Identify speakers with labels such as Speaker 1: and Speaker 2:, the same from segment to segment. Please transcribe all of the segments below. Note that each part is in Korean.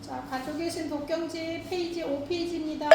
Speaker 1: 자, 가지고 계신 독경지 페이지 5페이지입니다.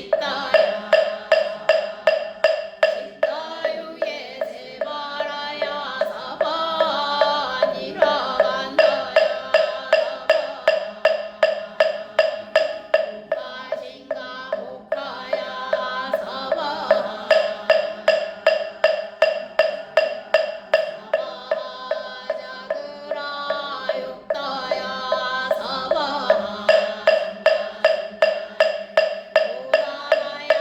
Speaker 2: 식다야 식다유에 세바라야 사반이라 간다야 사반신가 목하야 사반 사바자그라 육다야 사반 오다나야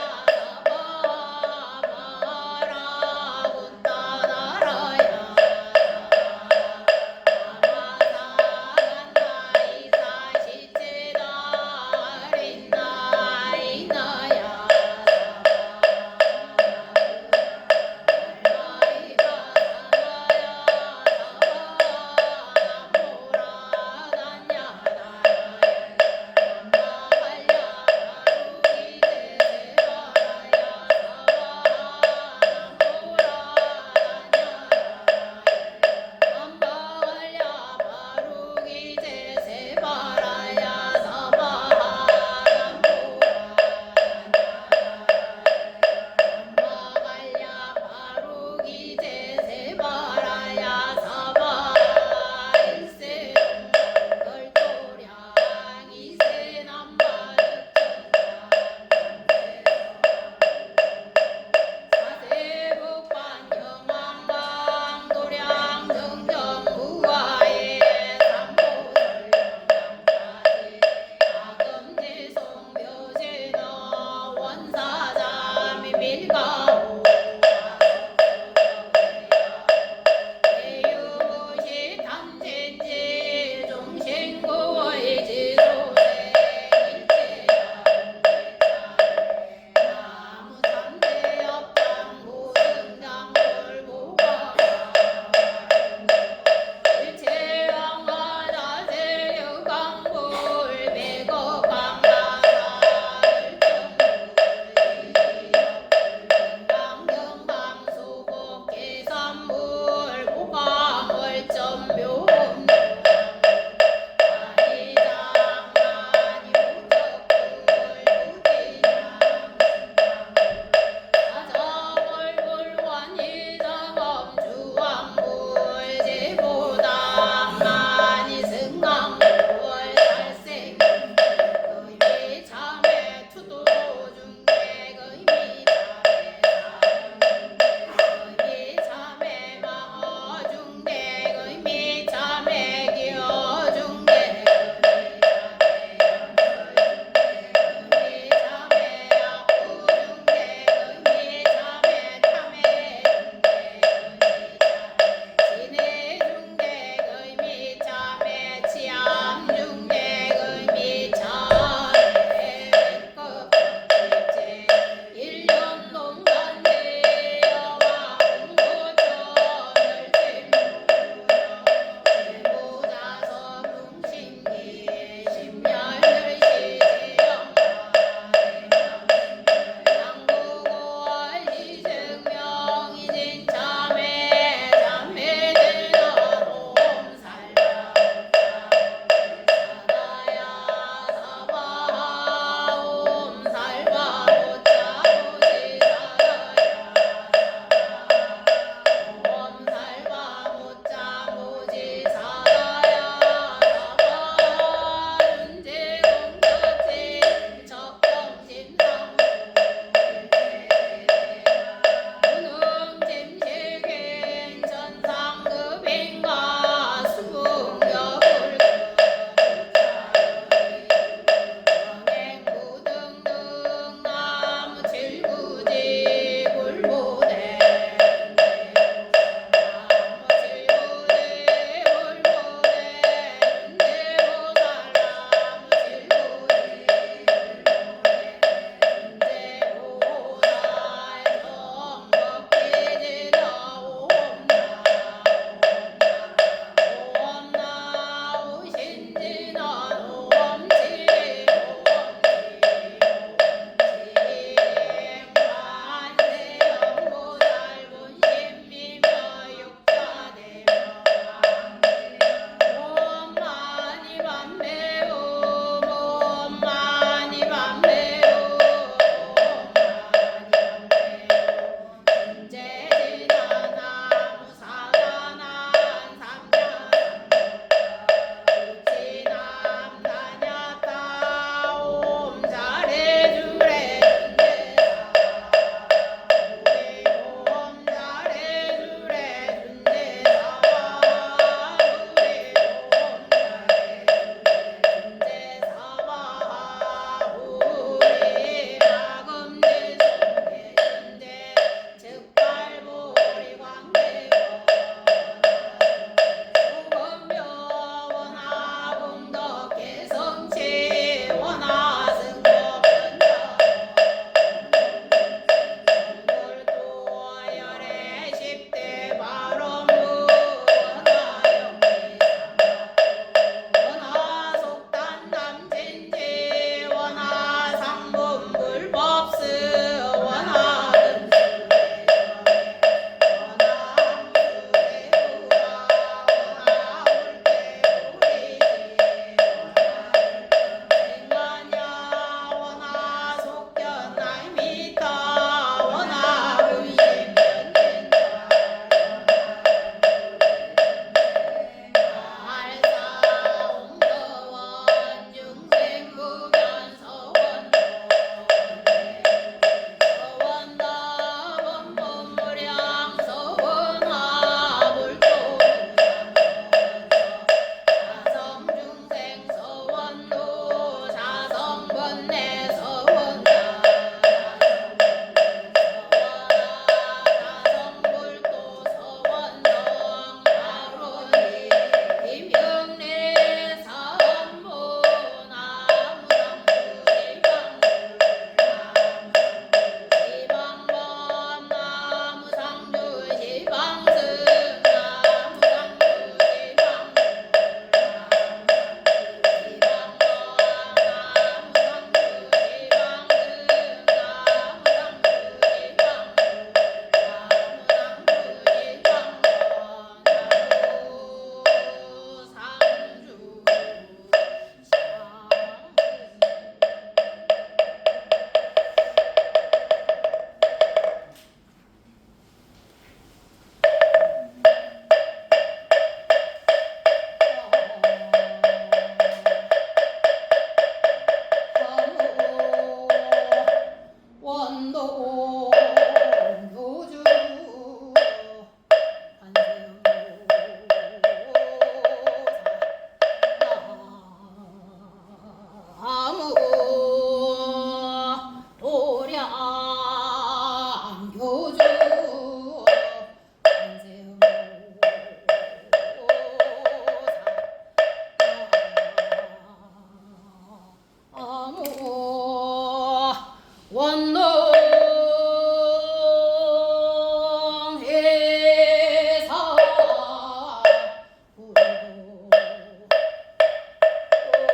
Speaker 2: 원농해사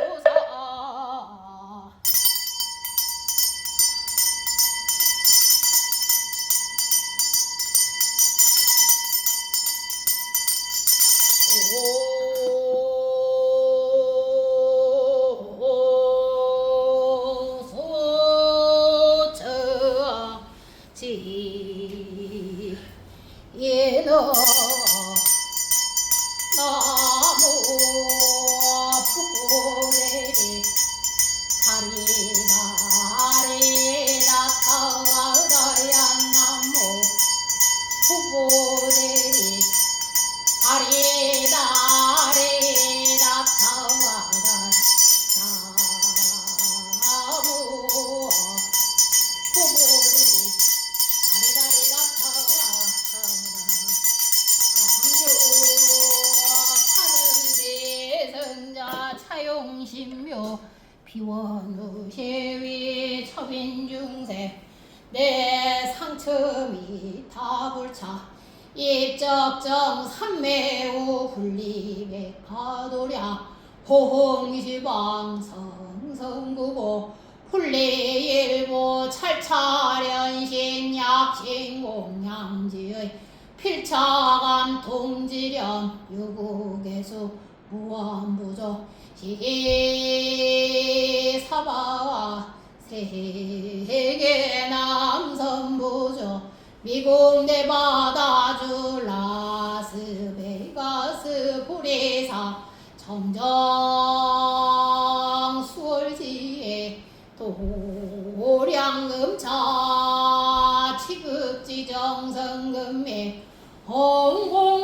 Speaker 2: 부사 오소처지 예너 나무 푸레리 가리다리다 타다야 나무 푸레리 아리다리다 타와가 나무 포보리 아리다리다 타와가 항유하는 대성자 차용신묘 비원우시위 처빈중세 내 상처미 다불차 입적정 삼매우 분리백화도랴 호홍시방 성성구보 훈리일보 찰차련신 약신공양지의 필차감 동지련 유국예수 무언부조 시사바와 세계 남선부조 미공대 받아줄 라스베가스 보리사 정정 수월지에 도량금차 치급지정성금에 홍공바른제자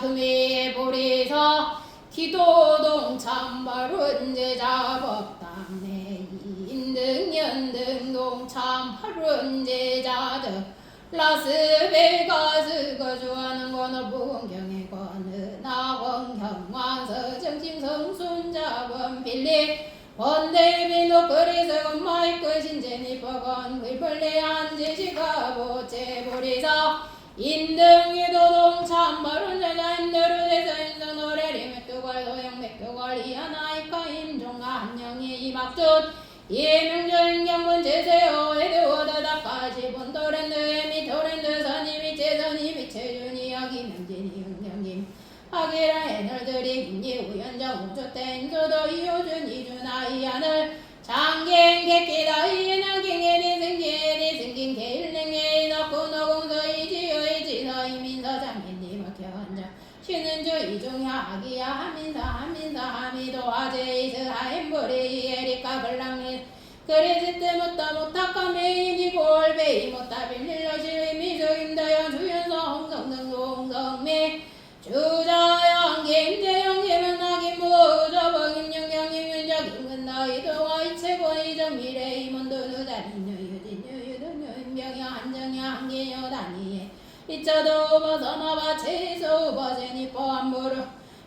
Speaker 2: 금의 보리사 기도동참바른제자 법당내 인등연등동참 바른제자들 라스베가스 거주하는 권어 부경의 권느 나원경완서 정심성순자원 빌리 원대비노 그리스건 마이크 신제니퍼건 위벌레 안제시가 보체보리사 인등유도동 참바른제자 인도르대서 인도노래리 맥두걸 도영 맥두걸 이하나이카 임종가 한영이 이막존 예명절경분 제세요 에드워다다까지 본토랜드 에미토랜드 선임이 제선임이 최준이 여기명진이 응명님 하기라 애널들이 김리 우연정 우조대 인조도 이호준 이준아 이하늘 장갱 객기다 이해는 갱예리 승기예리 승긴 개일능예 너구 너공서 이지요 이지서 이민서 장인님 막혀앉아 쉬는 주 이종야 아기야 하민사 하민사 하미도 아제이스 하임보리 에리카 벌랑리 그리지트 못다 못하까 메인이 골베이 못다 빌릴러 실위 미소임다연 주연서 홍성등 홍성미 주자영 김재영 김은나김 무저버 김영경 김윤자 김근나 이동화 이채권 이정 미래 이문도 누다리녀 유진유 유동유 임병여 한정여 한계여 다니에 이자도 벗어나봐 최소 버제니퍼 안보르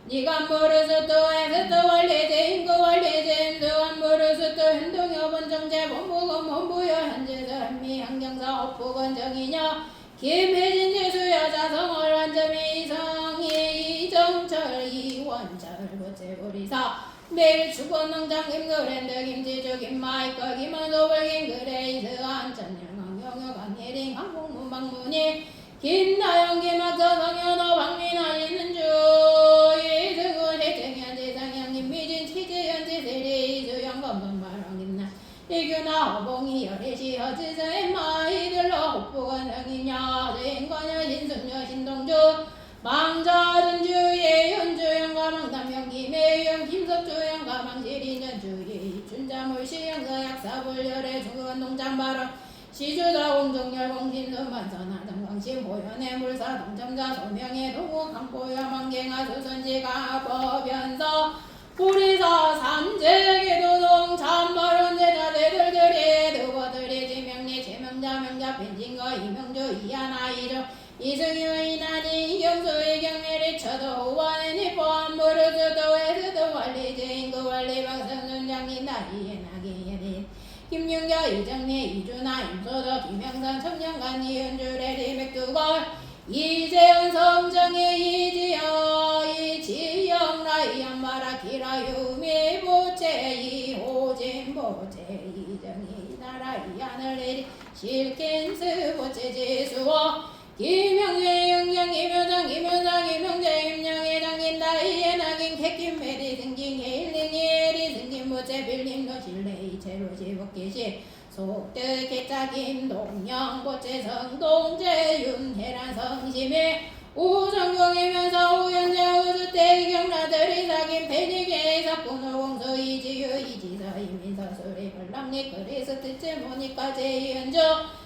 Speaker 2: 니가 안보르스 또 해서 또 원래제 인구 원래제 임수 안보르스 또 행동여 번정제 본부건 본부여 현재서 한미 환경사 업부건 정이냐 김혜진 예수야 자성을 한점이 이성이 이정철 이원철 고체보리사 매일 축원농장 김그랜드 김지주 김마이커 김원소벌 김그레이스 한천일강 영역 안예링 항공문방문이 김나영 김학저 성현호 박민아 있는주 이승훈 해정현 재상현 김미진 치재현 지세리 이수영 건방바람 김나 이규나 어봉이 열애시 허지서 엠마 이들러 혹부건 영이냐 제인관여 신승여 신동주 망자준주 예현주 영가망담영 김혜영 김석주 영가망실인 전주예 춘자물 시영서 약사불열의 중근 농장바람 시주자 공정열 공신수만선하 정광신 보현의 물사 동정자 소명의 도구 강포여 망갱하 수선지가 법연서 보리사 삼재계도동 참바른 제자대들들이 두거들이 지명리 제명자 명자 빈진거 이명주 이하나이조 이승유 이난이 이경수의 경례리 쳐도 우완의 니포한 무르주도 에스도 관리제인 그 관리 박성준 장인 나이에 나기예린 김윤겨 이정리 이준하 임소덕 김영선 청년관 이은주레리 맥두걸 이재현 성정희 이지여 이지영 라이언마라 기라유미 보채 이호진 보채 이정희 나라이 하늘내리 실킨스 보채 지수어 김영재 영영 김효정 김효정 김영재 임영애 장인 나이에 낙인 캐킴 메리 승진 개일링 예리 승진 보채 빌림 노실레이 제로 지복기시 속뜻 개짜김 동영 보채 성동재 윤혜란 성심에 우정경이면서 우연재 우주대 경라들이 사긴 패니게 석군호공서 이지유 이지서 이민서 소리 벌람리 그리스 뜻제 모니까 제이은조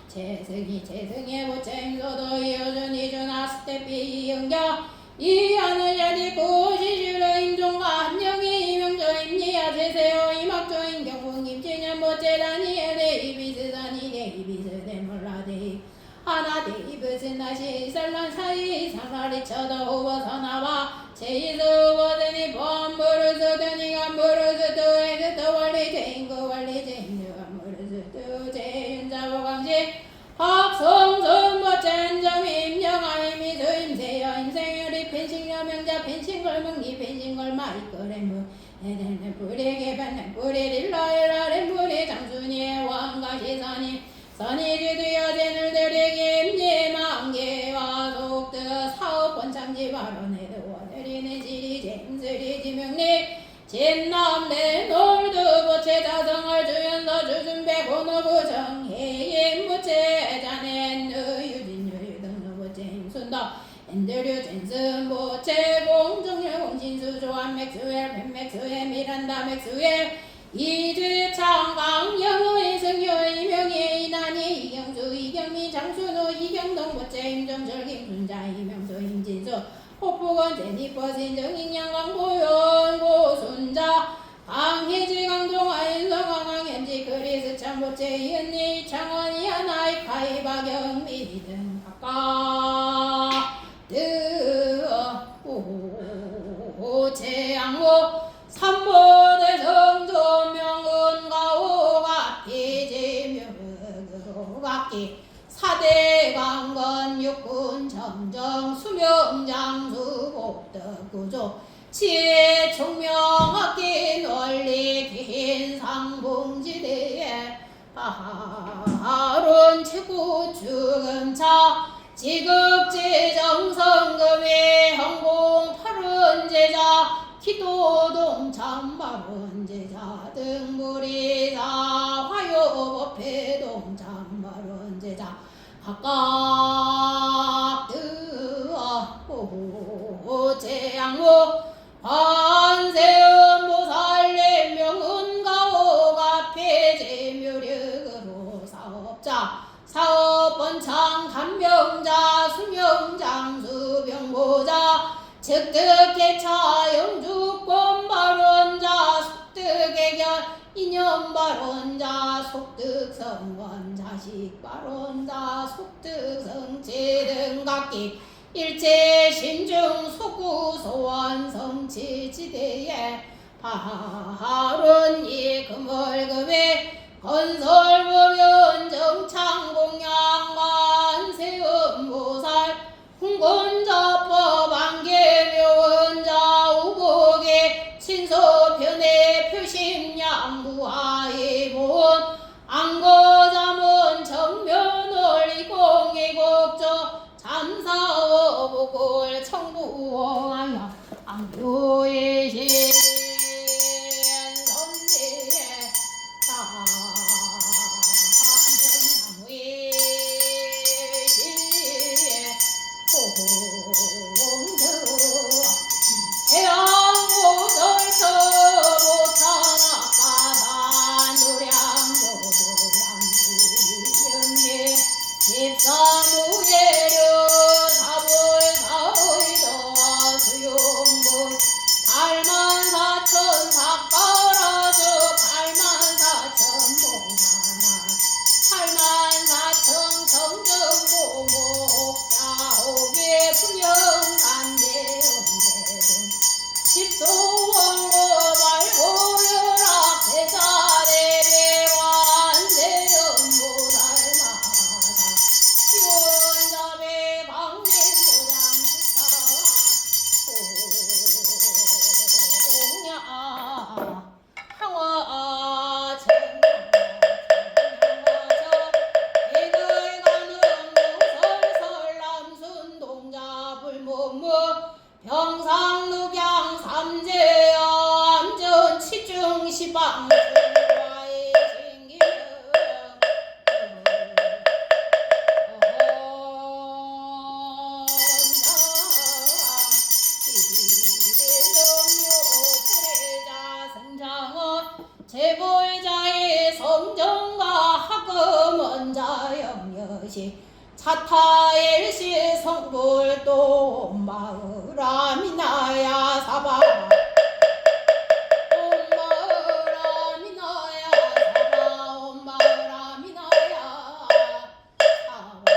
Speaker 2: 재승이 재승의 보채임소도 이효준 이준하 스테피 이은겨 이하늘 야디 고시주로 임종과 한영이 이명조 임리야 제세요 이막조 임경궁 김진현 보채다니 에레 이비스다니 네 이비스 네몰라데이 하나 데이브스 나시 살란 사이 사마리 쳐다오버 서나와 제이스 오버드니 범부르스 드니가 무르스 두에스 두월리 제인고 월리 제인드가 무르스 두 제윤자보 강시 박성선 버젠점 임영아 임이수 임세여 임생유리 펜싱여 명자 펜싱걸멍니 펜싱걸마 이거레무 에덴네 뿌리 개반네 뿌리 릴라일라렌 뿌리 장순이의 왕가시선이 선이주드 여제늘 들이기 임예망계와 속드 사업권 참지 발언에도 원을이네 지리 잼스리 지명리 진남대 놀드 보채 자성을 주연서 주준배 고노부 정혜인 보채 자넨 유진유 유등노 보채 임순덕 엔드류 젠슨 보채 공정률 공신수 조한 맥스웰 펜맥스웰 미란다 맥스웰 이주창 강영우 이승효 이명희 이난희 이경수 이경미 장순호 이경동 보채 임정철 김순자 이명수 임진수 호프건 제니퍼 신정인양 강보현 고순자 강혜지 강동아 인성 강항현지 그리스 참보채 이은니 창원 이하나이 카이 박영미 등 각각 오채양호 삼보대 성조명은 가오가 피지묘르그로 각기 사대 강건 육군 점정 수명장수 복덕구조 치해 총명학기 논리 긴 상봉지대에 바론 최고 주금차 지급제정성금의 형공 팔은제자 기도동 참발원제자 등부리사 화요법회동 참발원제자 각각 드어호제양호 관세음보살님 명은가오가 폐제묘력으로 사업자 사업번창 단병자 수명장 수병보자 즉득개차 영주권발원자 속득애견 인연발원자 속득성원 자식발원자 속득성체 등 각기 일체 신중 소구 소원 성취지대에 발원이 금월금에 건설보면 정창공양 만세음보살 홍건자법 안개묘원자 우복의 신소편의 표심양부하의 보원 안거자문 정면을 이공의국조 잠사어복을 청부하여 안교의 신 성지에 산성나무에 것이 차타일시 성불도 마을아미나야 사바 엄마을아미나야 사바 엄마을아미나야 사바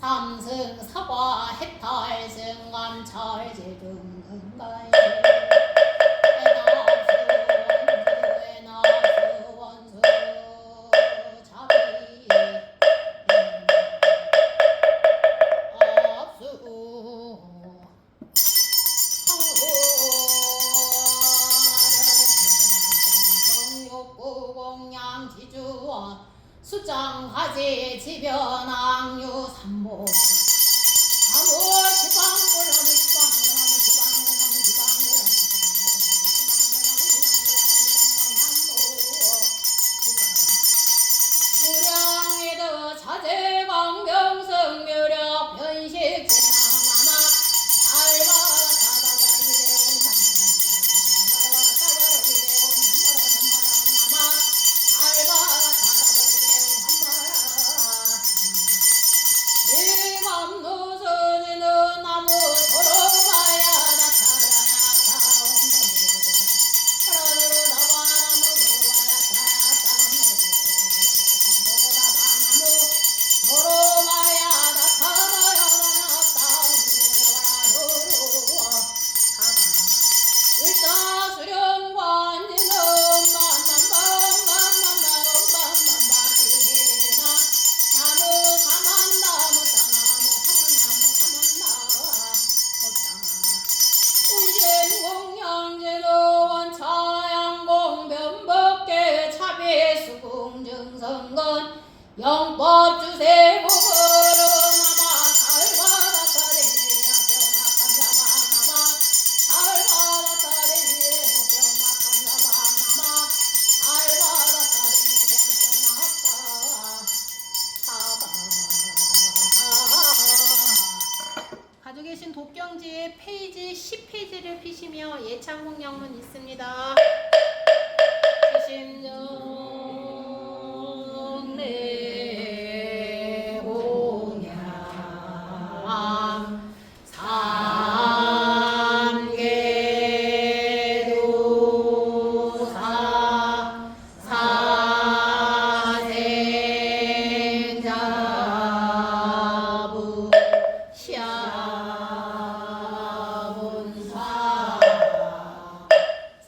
Speaker 2: 삼승 사과 해탈승 감찰제 등등가이 에나스 원수 자비 압수 성욕구 공양지주와 수장하지 지변왕유 삼모 나무 지방골 나무 지방골 나무 지방골 나무 지방골 무량에도 자제광명성 묘력 변식제나 나마 알바 영법 주세 보거로 나마 살바다다 댕기야 병악한 자바 나마 살바다다 댕기야 병악한 자바 나마 살바다다 댕기야 병악한 자바 가지고 계신 독경지의 페이지 10페이지를 피시며 예창공양문 있습니다. 주심정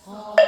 Speaker 2: 사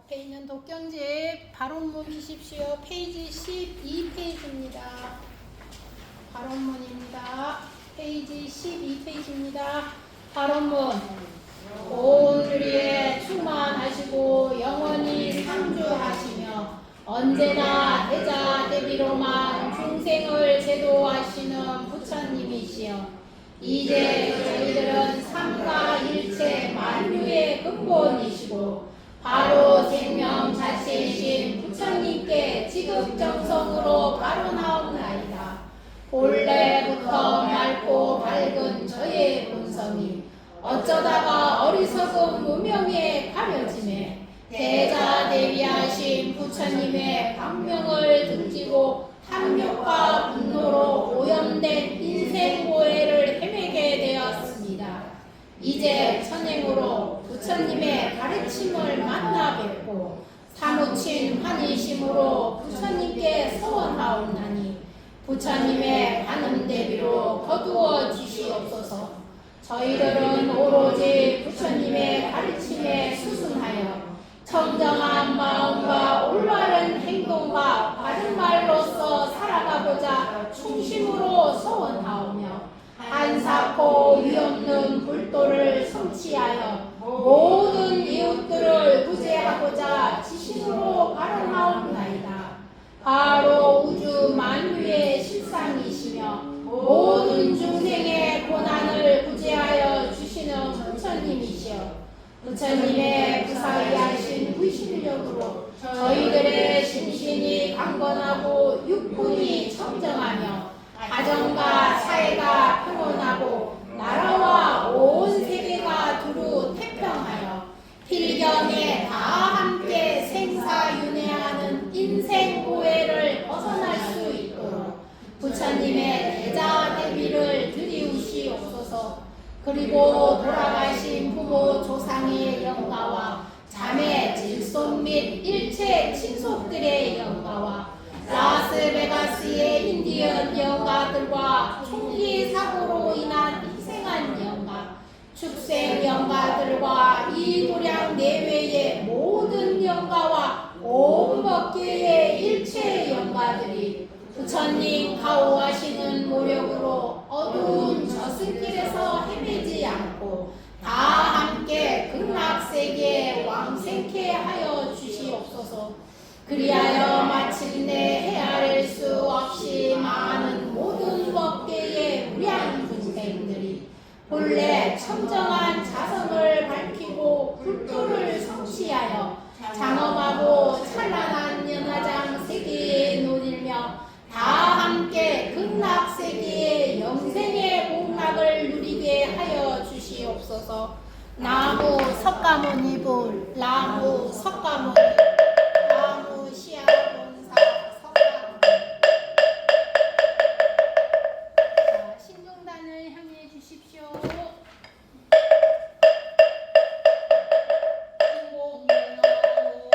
Speaker 2: 앞에 있는 독경집 발언문 피십시오. 페이지 12페이지입니다. 발언문입니다. 페이지 12페이지입니다. 발언문. 온 우리에 충만하시고 영원히 상주하시며 언제나 대자 대비로만 중생을 제도하시는 부처님이시여, 이제 저희들은 삼가 일체 만유의 근본이시고 바로 생명 자체이신 부처님께 지극정성으로 발언하옵나이다. 본래부터 맑고 밝은 저의 본성이 어쩌다가 어리석은 무명에 가려짐에 대자대비하신 부처님의 광명을 등지고 탐욕과 분노로 오염된 인생고해를 헤매게 되었습니다. 이제 천행으로 부처님의 가르침을 만나 뵙고 사무친 환희심으로 부처님께 서원하옵나니 부처님의 관음 대비로 거두어 주시옵소서. 저희들은 오로지 부처님의 가르침에 수순하여 청정한 마음과 올바른 행동과 바른 말로서 살아가고자 충심으로 소원하오며 한사코 위없는 불도를 성취하여 모든 이웃들을 구제하고자 지신으로 발언하옵나이다. 바로 우주 만유의 실상이시며 모든 중생의 고난을 구제하여 주시는 부처님이시여, 부처님의 무사히하신 의심력으로 저희들의 심신이 강건하고 육군이 청정하며 가정과 사회가 평온하고 나라와 온 세계가 두루 태평하여 필경에 다 함께 생사윤회하는 인생고해를 벗어날 수 있도록 부처님의 대자대비를 드리우시옵소서. 그리고 돌아가신 부모 조상의 영가와 자매 질손 및 일체 친속들의 영가와 라스베가스의 인디언 영가들과 총기 사고로 인한 희생한 영가, 축생 영가들과 이 도량 내외의 모든 영가와 온 법계의 일체 영가들이 부처님 가호하시는 모력으로 어두운 저승길에서 헤매지 않고 다 함께 극락세계에 왕생케 하여 주시옵소서. 그리하여 마침내 헤아릴 수 없이 많은 모든 법계의 무량 분생들이 본래 청정한 자성을 밝히고 불도를 성취하여 장엄하고 찬란한 연화장 세계에 논일며 다 함께 극락세계의 영생의 복락을 누리게 하여 주시옵소서. 나무 석가모니불, 나무 석가모니, 나무 시아본사 석가모니. 신중단을 향해 주십시오. 공공연화로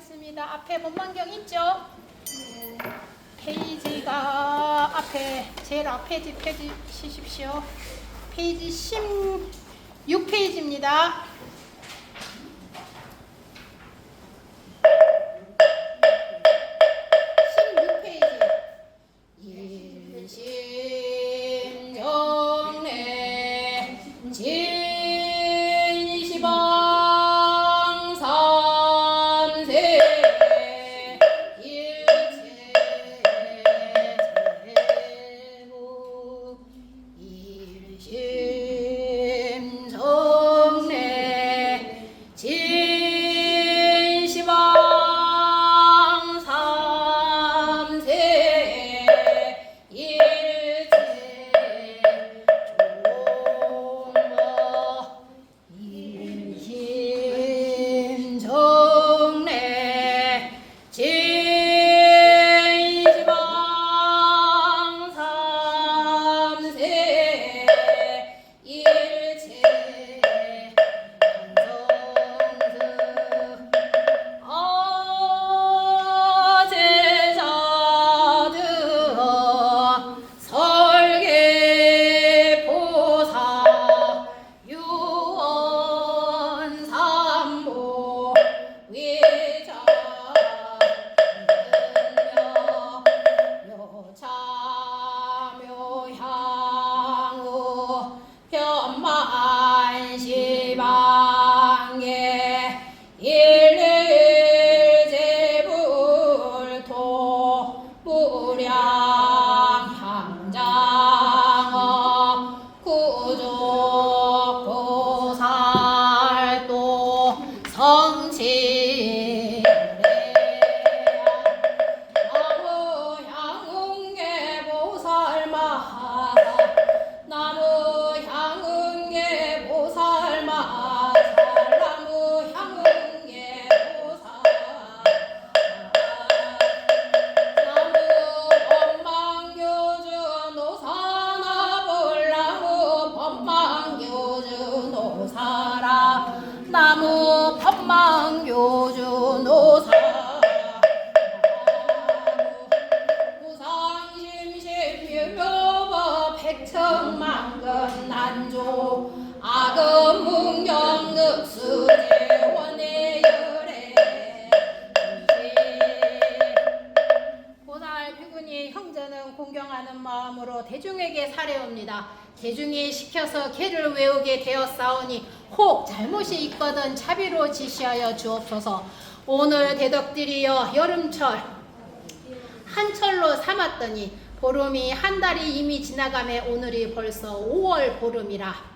Speaker 2: 하겠습니다. 앞에 본망경 있죠? 페이지가 앞에 제일 앞에 페이지 치십시오. 페이지 16페이지입니다. 16페이지. 일심정래 진시방 삼세 일체제무 일심정래 진시방 삼세 일체 종모 일심정래 진시방 삼세 일체 어제자들어 설계보사 유언삼보 위자 묘차묘향우 변만시방에 일일제불토 무량향장어 구족보살도 성치례 나무향응계보살마사 나무향응계보살마사 나무향응계보살 나무 법망교주 노사나불 나무 법망교주 노사라 나무 법망교주 노사라 무상심심유묘법 백청만근 난조 악음문경득수제 원해열애 보살 비구니 형제는 공경하는 마음으로 대중에게 사례옵니다. 대중이 시켜서 개를 외우게 되었사오니 혹 잘못이 있거든 자비로 지시하여 주옵소서. 오늘 대덕들이여 여름철 한철로 삼았더니 보름이 한 달이 이미 지나가매 오늘이 벌써 5월 보름이라.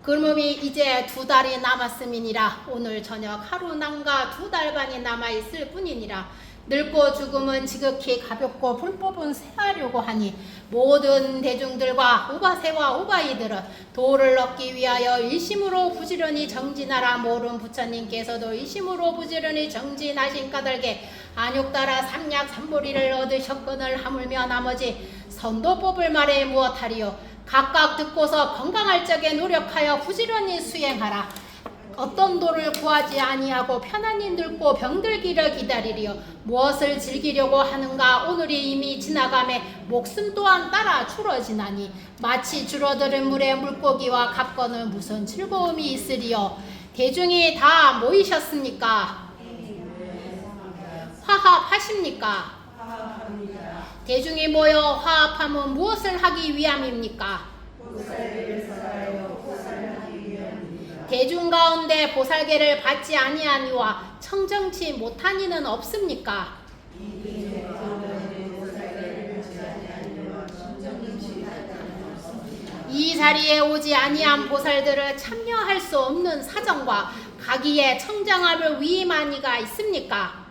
Speaker 2: 그러므니 이제 2달이 남았음이니라. 오늘 저녁 하루 남과 2달 반이 남아있을 뿐이니라. 늙고 죽음은 지극히 가볍고 불법은 세하려고 하니 모든 대중들과 우바새와 우바이들은 도를 얻기 위하여 일심으로 부지런히 정진하라. 모른 부처님께서도 일심으로 부지런히 정진하신 까닭에 안욕따라 삼약 삼보리를 얻으셨거늘 하물며 나머지 선도법을 말해 무엇하리요. 각각 듣고서 건강할 적에 노력하여 부지런히 수행하라. 어떤 도를 구하지 아니하고 편안히 늙고 병들기를 기다리리요. 무엇을 즐기려고 하는가. 오늘이 이미 지나가매 목숨 또한 따라 줄어지나니 마치 줄어드는 물에 물고기와 같거늘 무슨 즐거움이 있으리요. 대중이 다 모이셨습니까? 화합하십니까? 대중이 모여 화합하면 무엇을 하기 위함입니까? 대중 가운데 보살계를 받지 아니하니와 청정치 못한 이는 없습니까? 이 자리에 오지 아니한 보살들을 참여할 수 없는 사정과 가기에 청정함을 위임한 이가 있습니까?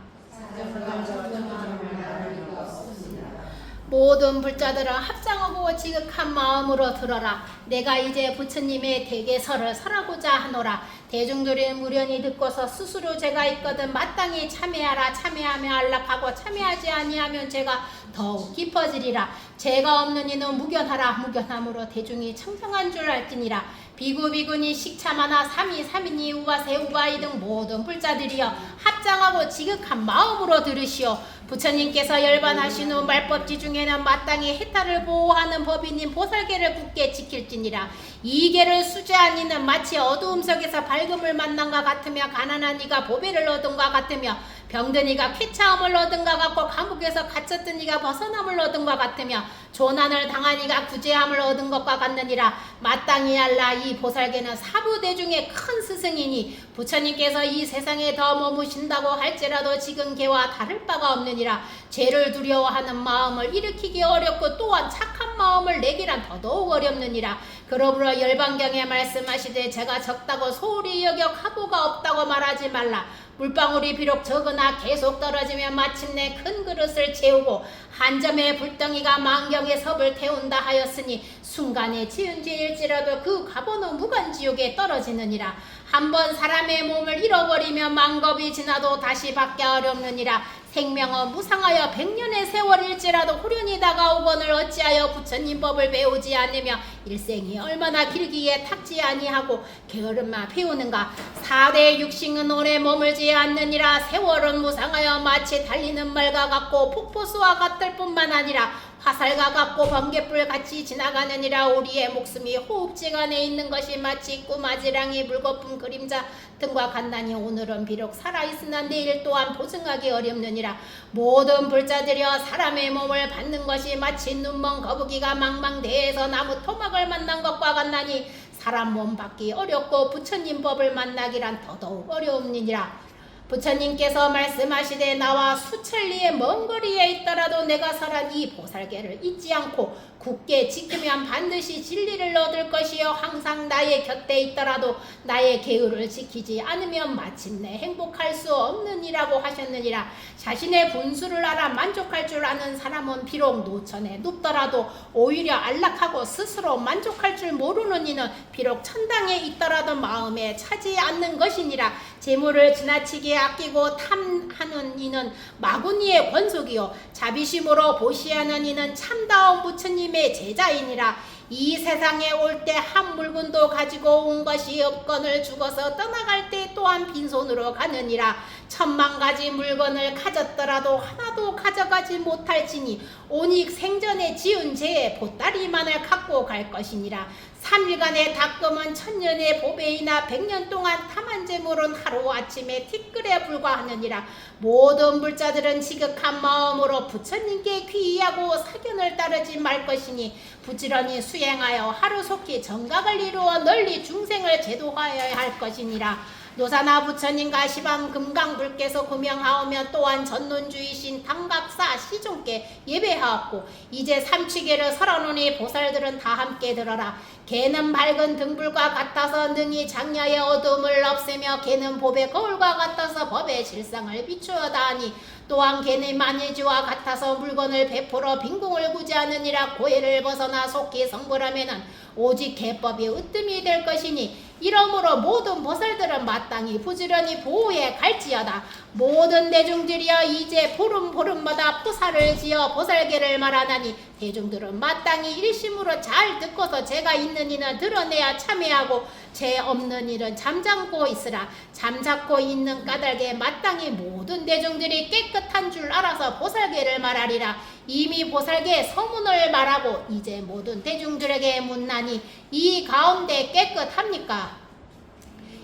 Speaker 2: 모든 불자들은 합장하고 지극한 마음으로 들어라. 내가 이제 부처님의 대계설을 설하고자 하노라. 대중들이 무련히 듣고서 스스로 죄가 있거든 마땅히 참회하라. 참회하며 안락하고 참회하지 아니하면 죄가 더욱 깊어지리라. 죄가 없는 이는 무견하라. 무견함으로 대중이 청정한 줄 알지니라. 비구비구니 식참하나 삼이삼이니 우바세 우바이 등 모든 불자들이여 합장하고 지극한 마음으로 들으시오. 부처님께서 열반하신 후 말법지 중에는 마땅히 해탈을 보호하는 법인인 보살계를 굳게 지킬지니라. 이 계를 수제한 이는 마치 어두움 속에서 밝음을 만난과 같으며 가난한 이가 보배를 얻은과 같으며 병든 이가 쾌차함을 얻은과 같고 감옥에서 갇혔던 이가 벗어남을 얻은과 같으며 조난을 당한 이가 구제함을 얻은 것과 같느니라. 마땅히 알라. 이 보살계는 사부대중의 큰 스승이니 부처님께서 이 세상에 더 머무신다고 할지라도 지금 걔와 다를 바가 없느니라. 죄를 두려워하는 마음을 일으키기 어렵고 또한 착한 마음을 내기란 더더욱 어렵느니라. 그러므로 열반경에 말씀하시되 제가 적다고 소홀히 여겨 각오가 없다고 말하지 말라. 물방울이 비록 적으나 계속 떨어지면 마침내 큰 그릇을 채우고 한 점의 불덩이가 만경의 섭을 태운다 하였으니 순간에 지은 죄일지라도 그 값어는 무간지옥에 떨어지느니라. 한번 사람의 몸을 잃어버리면 만겁이 지나도 다시 받기 어렵느니라. 생명은 무상하여 100년의 세월일지라도 후련히 다가오거늘 어찌하여 부처님 법을 배우지 않으며 일생이 얼마나 길기에 탁지 아니하고 게으름만 피우는가. 4대 육신은 오래 머물지 않느니라. 세월은 무상하여 마치 달리는 말과 같고 폭포수와 같을 뿐만 아니라 화살과 같고 번갯불 같이 지나가느니라. 우리의 목숨이 호흡지 안에 있는 것이 마치 꼬마지랑이 물거품 그림자 등과 같나니 오늘은 비록 살아있으나 내일 또한 보증하기 어렵느니라. 모든 불자들여 사람의 몸을 받는 것이 마치 눈먼 거북이가 망망대해에서 나무 토막을 만난 것과 같나니 사람 몸 받기 어렵고 부처님 법을 만나기란 더더욱 어려움이니라. 부처님께서 말씀하시되 나와 수천리의 먼 거리에 있더라도 내가 설한 이 보살계를 잊지 않고 굳게 지키면 반드시 진리를 얻을 것이요 항상 나의 곁에 있더라도 나의 계율을 지키지 않으면 마침내 행복할 수 없느니라고 하셨느니라. 자신의 분수를 알아 만족할 줄 아는 사람은 비록 노천에 눕더라도 오히려 안락하고 스스로 만족할 줄 모르는 이는 비록 천당에 있더라도 마음에 차지 않는 것이니라. 재물을 지나치게 아끼고 탐하는 이는 마구니의 권속이요 자비심으로 보시하는 이는 참다운 부처님의 제자이니라. 이 세상에 올 때 한 물건도 가지고 온 것이 없거늘 죽어서 떠나갈 때 또한 빈손으로 가느니라. 1000만 가지 물건을 가졌더라도 하나도 가져가지 못할지니 오직 생전에 지은 죄의 보따리만을 갖고 갈 것이니라. 3일간의 닦음은 1000년의 보배이나 100년 동안 탐한 재물은 하루아침에 티끌에 불과하느니라. 모든 불자들은 지극한 마음으로 부처님께 귀의하고 사견을 따르지 말 것이니 부지런히 수행하여 하루속히 정각을 이루어 널리 중생을 제도하여야 할 것이니라. 노사나 부처님과 시방 금강불께서 구명하오며 또한 전론주이신 당각사 시종께 예배하옵고 이제 삼취계를 설하노니 보살들은 다 함께 들어라. 개는 밝은 등불과 같아서 능히 장야의 어둠을 없애며 개는 봄의 거울과 같아서 법의 실상을 비추어다 하니 또한 개는 만예지와 같아서 물건을 베풀어 빈궁을 구제하느니라. 고해를 벗어나 속히 성불하면은 오직 개법이 으뜸이 될 것이니 이러므로 모든 보살들은 마땅히 부지런히 보호해 갈지어다. 모든 대중들이여 이제 보름보름마다 포사를 지어 보살계를 말하나니 대중들은 마땅히 일심으로 잘 듣고서 죄가 있는 이는 드러내야 참회하고 죄 없는 일은 잠잠고 있으라. 잠잡고 있는 까닭에 마땅히 모든 대중들이 깨끗한 줄 알아서 보살계를 말하리라. 이미 보살계 서문을 말하고 이제 모든 대중들에게 묻나니 이 가운데 깨끗합니까?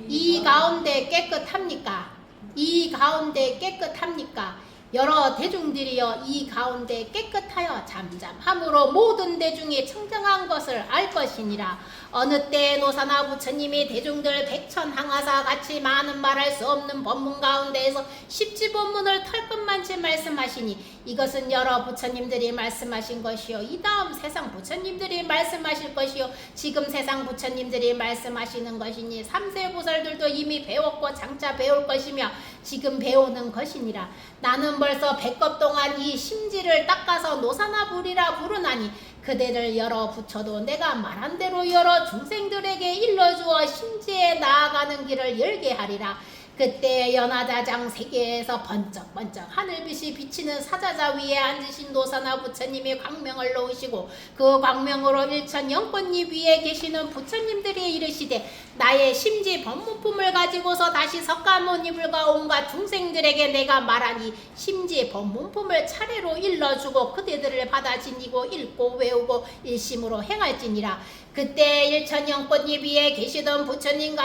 Speaker 2: 이 가운데 깨끗합니까? 이 가운데 깨끗합니까? 여러 대중들이여 이 가운데 깨끗하여 잠잠함으로 모든 대중이 청정한 것을 알 것이니라. 어느 때 노사나 부처님이 대중들 백천항하사 같이 많은 말할 수 없는 법문 가운데에서 십지법문을 털끝만치 말씀하시니 이것은 여러 부처님들이 말씀하신 것이요 이 다음 세상 부처님들이 말씀하실 것이요 지금 세상 부처님들이 말씀하시는 것이니 삼세 보살들도 이미 배웠고 장차 배울 것이며 지금 배우는 것이니라. 나는 벌써 100급 동안 이 심지를 닦아서 노사나불이라 부르나니 그대를 열어 붙여도 내가 말한 대로 여러 중생들에게 일러주어 심지에 나아가는 길을 열게 하리라. 그때 연화자장 세계에서 번쩍번쩍 하늘빛이 비치는 사자자 위에 앉으신 노사나 부처님이 광명을 놓으시고 그 광명으로 일천 영꽃잎 위에 계시는 부처님들이 이르시되 나의 심지 법문품을 가지고서 다시 석가모니불과 온갖 중생들에게 내가 말하니 심지 법문품을 차례로 일러주고 그대들을 받아 지니고 읽고 외우고 일심으로 행할지니라. 그때 일천영꽃잎 위에 계시던 부처님과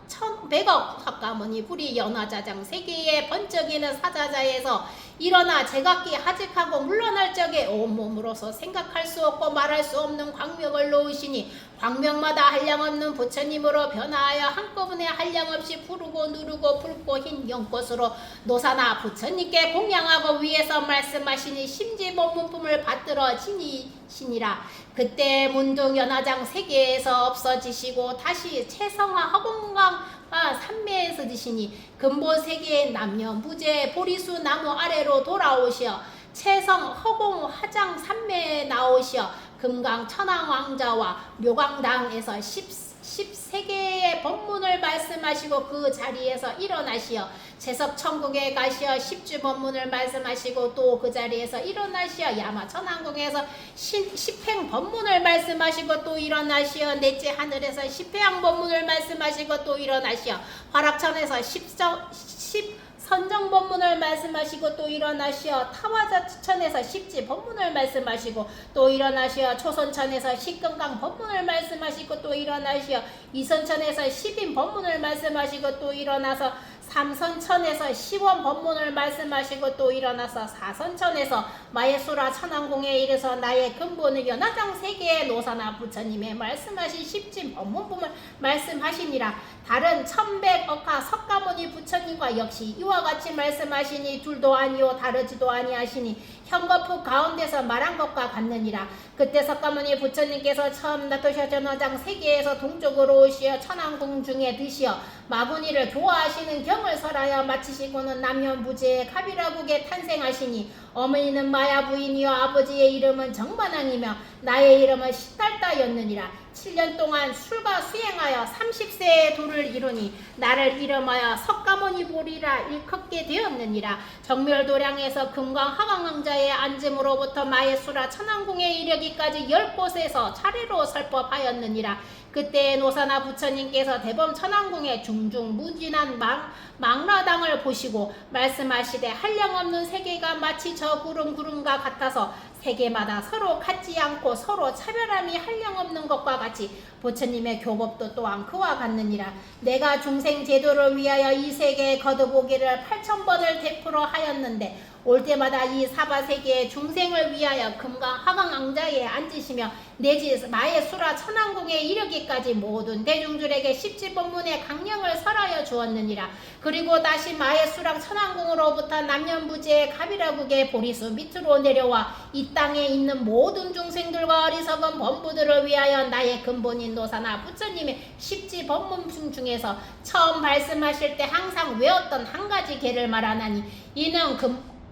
Speaker 2: 1100억 석가모니 불이 연화자장 세계에 번쩍이는 사자자에서 일어나 제각기 하직하고 물러날 적에 온몸으로서 생각할 수 없고 말할 수 없는 광명을 놓으시니 광명마다 한량없는 부처님으로 변화하여 한꺼번에 한량없이 부르고 누르고 붉고 흰 연꽃으로 노사나 부처님께 공양하고 위에서 말씀하시니 심지법문품을 받들어 지니시니라. 그때 문득 연화장 세계에서 없어지시고 다시 채성화 허공강 삼매에서 드시니 근본 세계의 남녀 무제 보리수 나무 아래로 돌아오시어 채성 허공 화장 삼매에 나오시어 금강 천왕 왕자와 묘광당에서 13개의 법문을 말씀하시고 그 자리에서 일어나시어 제석 천국에 가시어 10주 법문을 말씀하시고 또 그 자리에서 일어나시어 야마 천왕궁에서 10행 법문을 말씀하시고 또 일어나시어 넷째 하늘에서 10회양 법문을 말씀하시고 또 일어나시어 화락천에서 10선정 법문을 말씀하시고 또 일어나시어 타화자천에서 10지 법문을 말씀하시고 또 일어나시어 초선천에서 십금강 법문을 말씀하시고 또 일어나시어 이선천에서 10인 법문을 말씀하시고 또 일어나서 삼선천에서 10원 법문을 말씀하시고 또 일어나서 사선천에서 마예수라 천왕궁에 이르서 나의 근본을 연화장 세계의 노사나 부처님의 말씀하신 십진 법문품을 말씀하시니라. 다른 1100억하 석가모니 부처님과 역시 이와 같이 말씀하시니 둘도 아니요 다르지도 아니하시니 현거푸 가운데서 말한 것과 같느니라. 그때 석가모니 부처님께서 처음 나타셔 연화장 세계에서 동쪽으로 오시어 천왕궁 중에 드시어 마구니를 교화하시는 경을 설하여 마치시고는 남녀무제의 가비라국에 탄생하시니 어머니는 마야 부인이요 아버지의 이름은 정반왕이며 나의 이름은 시달다였느니라. 7년 동안 술과 수행하여 30세의 도를 이루니 나를 이름하여 석가모니 보리라 일컫게 되었느니라. 정멸도량에서 금강 하강왕자의 앉음으로부터 마예수라 천왕궁에 이르기까지 10곳에서 차례로 설법하였느니라. 그때 노사나 부처님께서 대범 천왕궁의 중중무진한 망라당을 보시고 말씀하시되 한량없는 세계가 마치 저 구름과 같아서 세계마다 서로 같지 않고 서로 차별함이 한량없는 것과 같이 부처님의 교법도 또한 그와 같느니라. 내가 중생 제도를 위하여 이 세계에 거듭오기를 8000번을 되풀어 하였는데 올 때마다 이 사바세계의 중생을 위하여 금강 하강왕자에 앉으시며 내지 마예수라 천왕궁에 이르기까지 모든 대중들에게 십지법문의 강령을 설하여 주었느니라. 그리고 다시 마예수라 천왕궁으로부터 남년부지의 가비라국의 보리수 밑으로 내려와 이 땅에 있는 모든 중생들과 어리석은 범부들을 위하여 나의 근본인 노사나 부처님의 십지법문 중에서 처음 말씀하실 때 항상 외웠던 한 가지 계를 말하나니 이는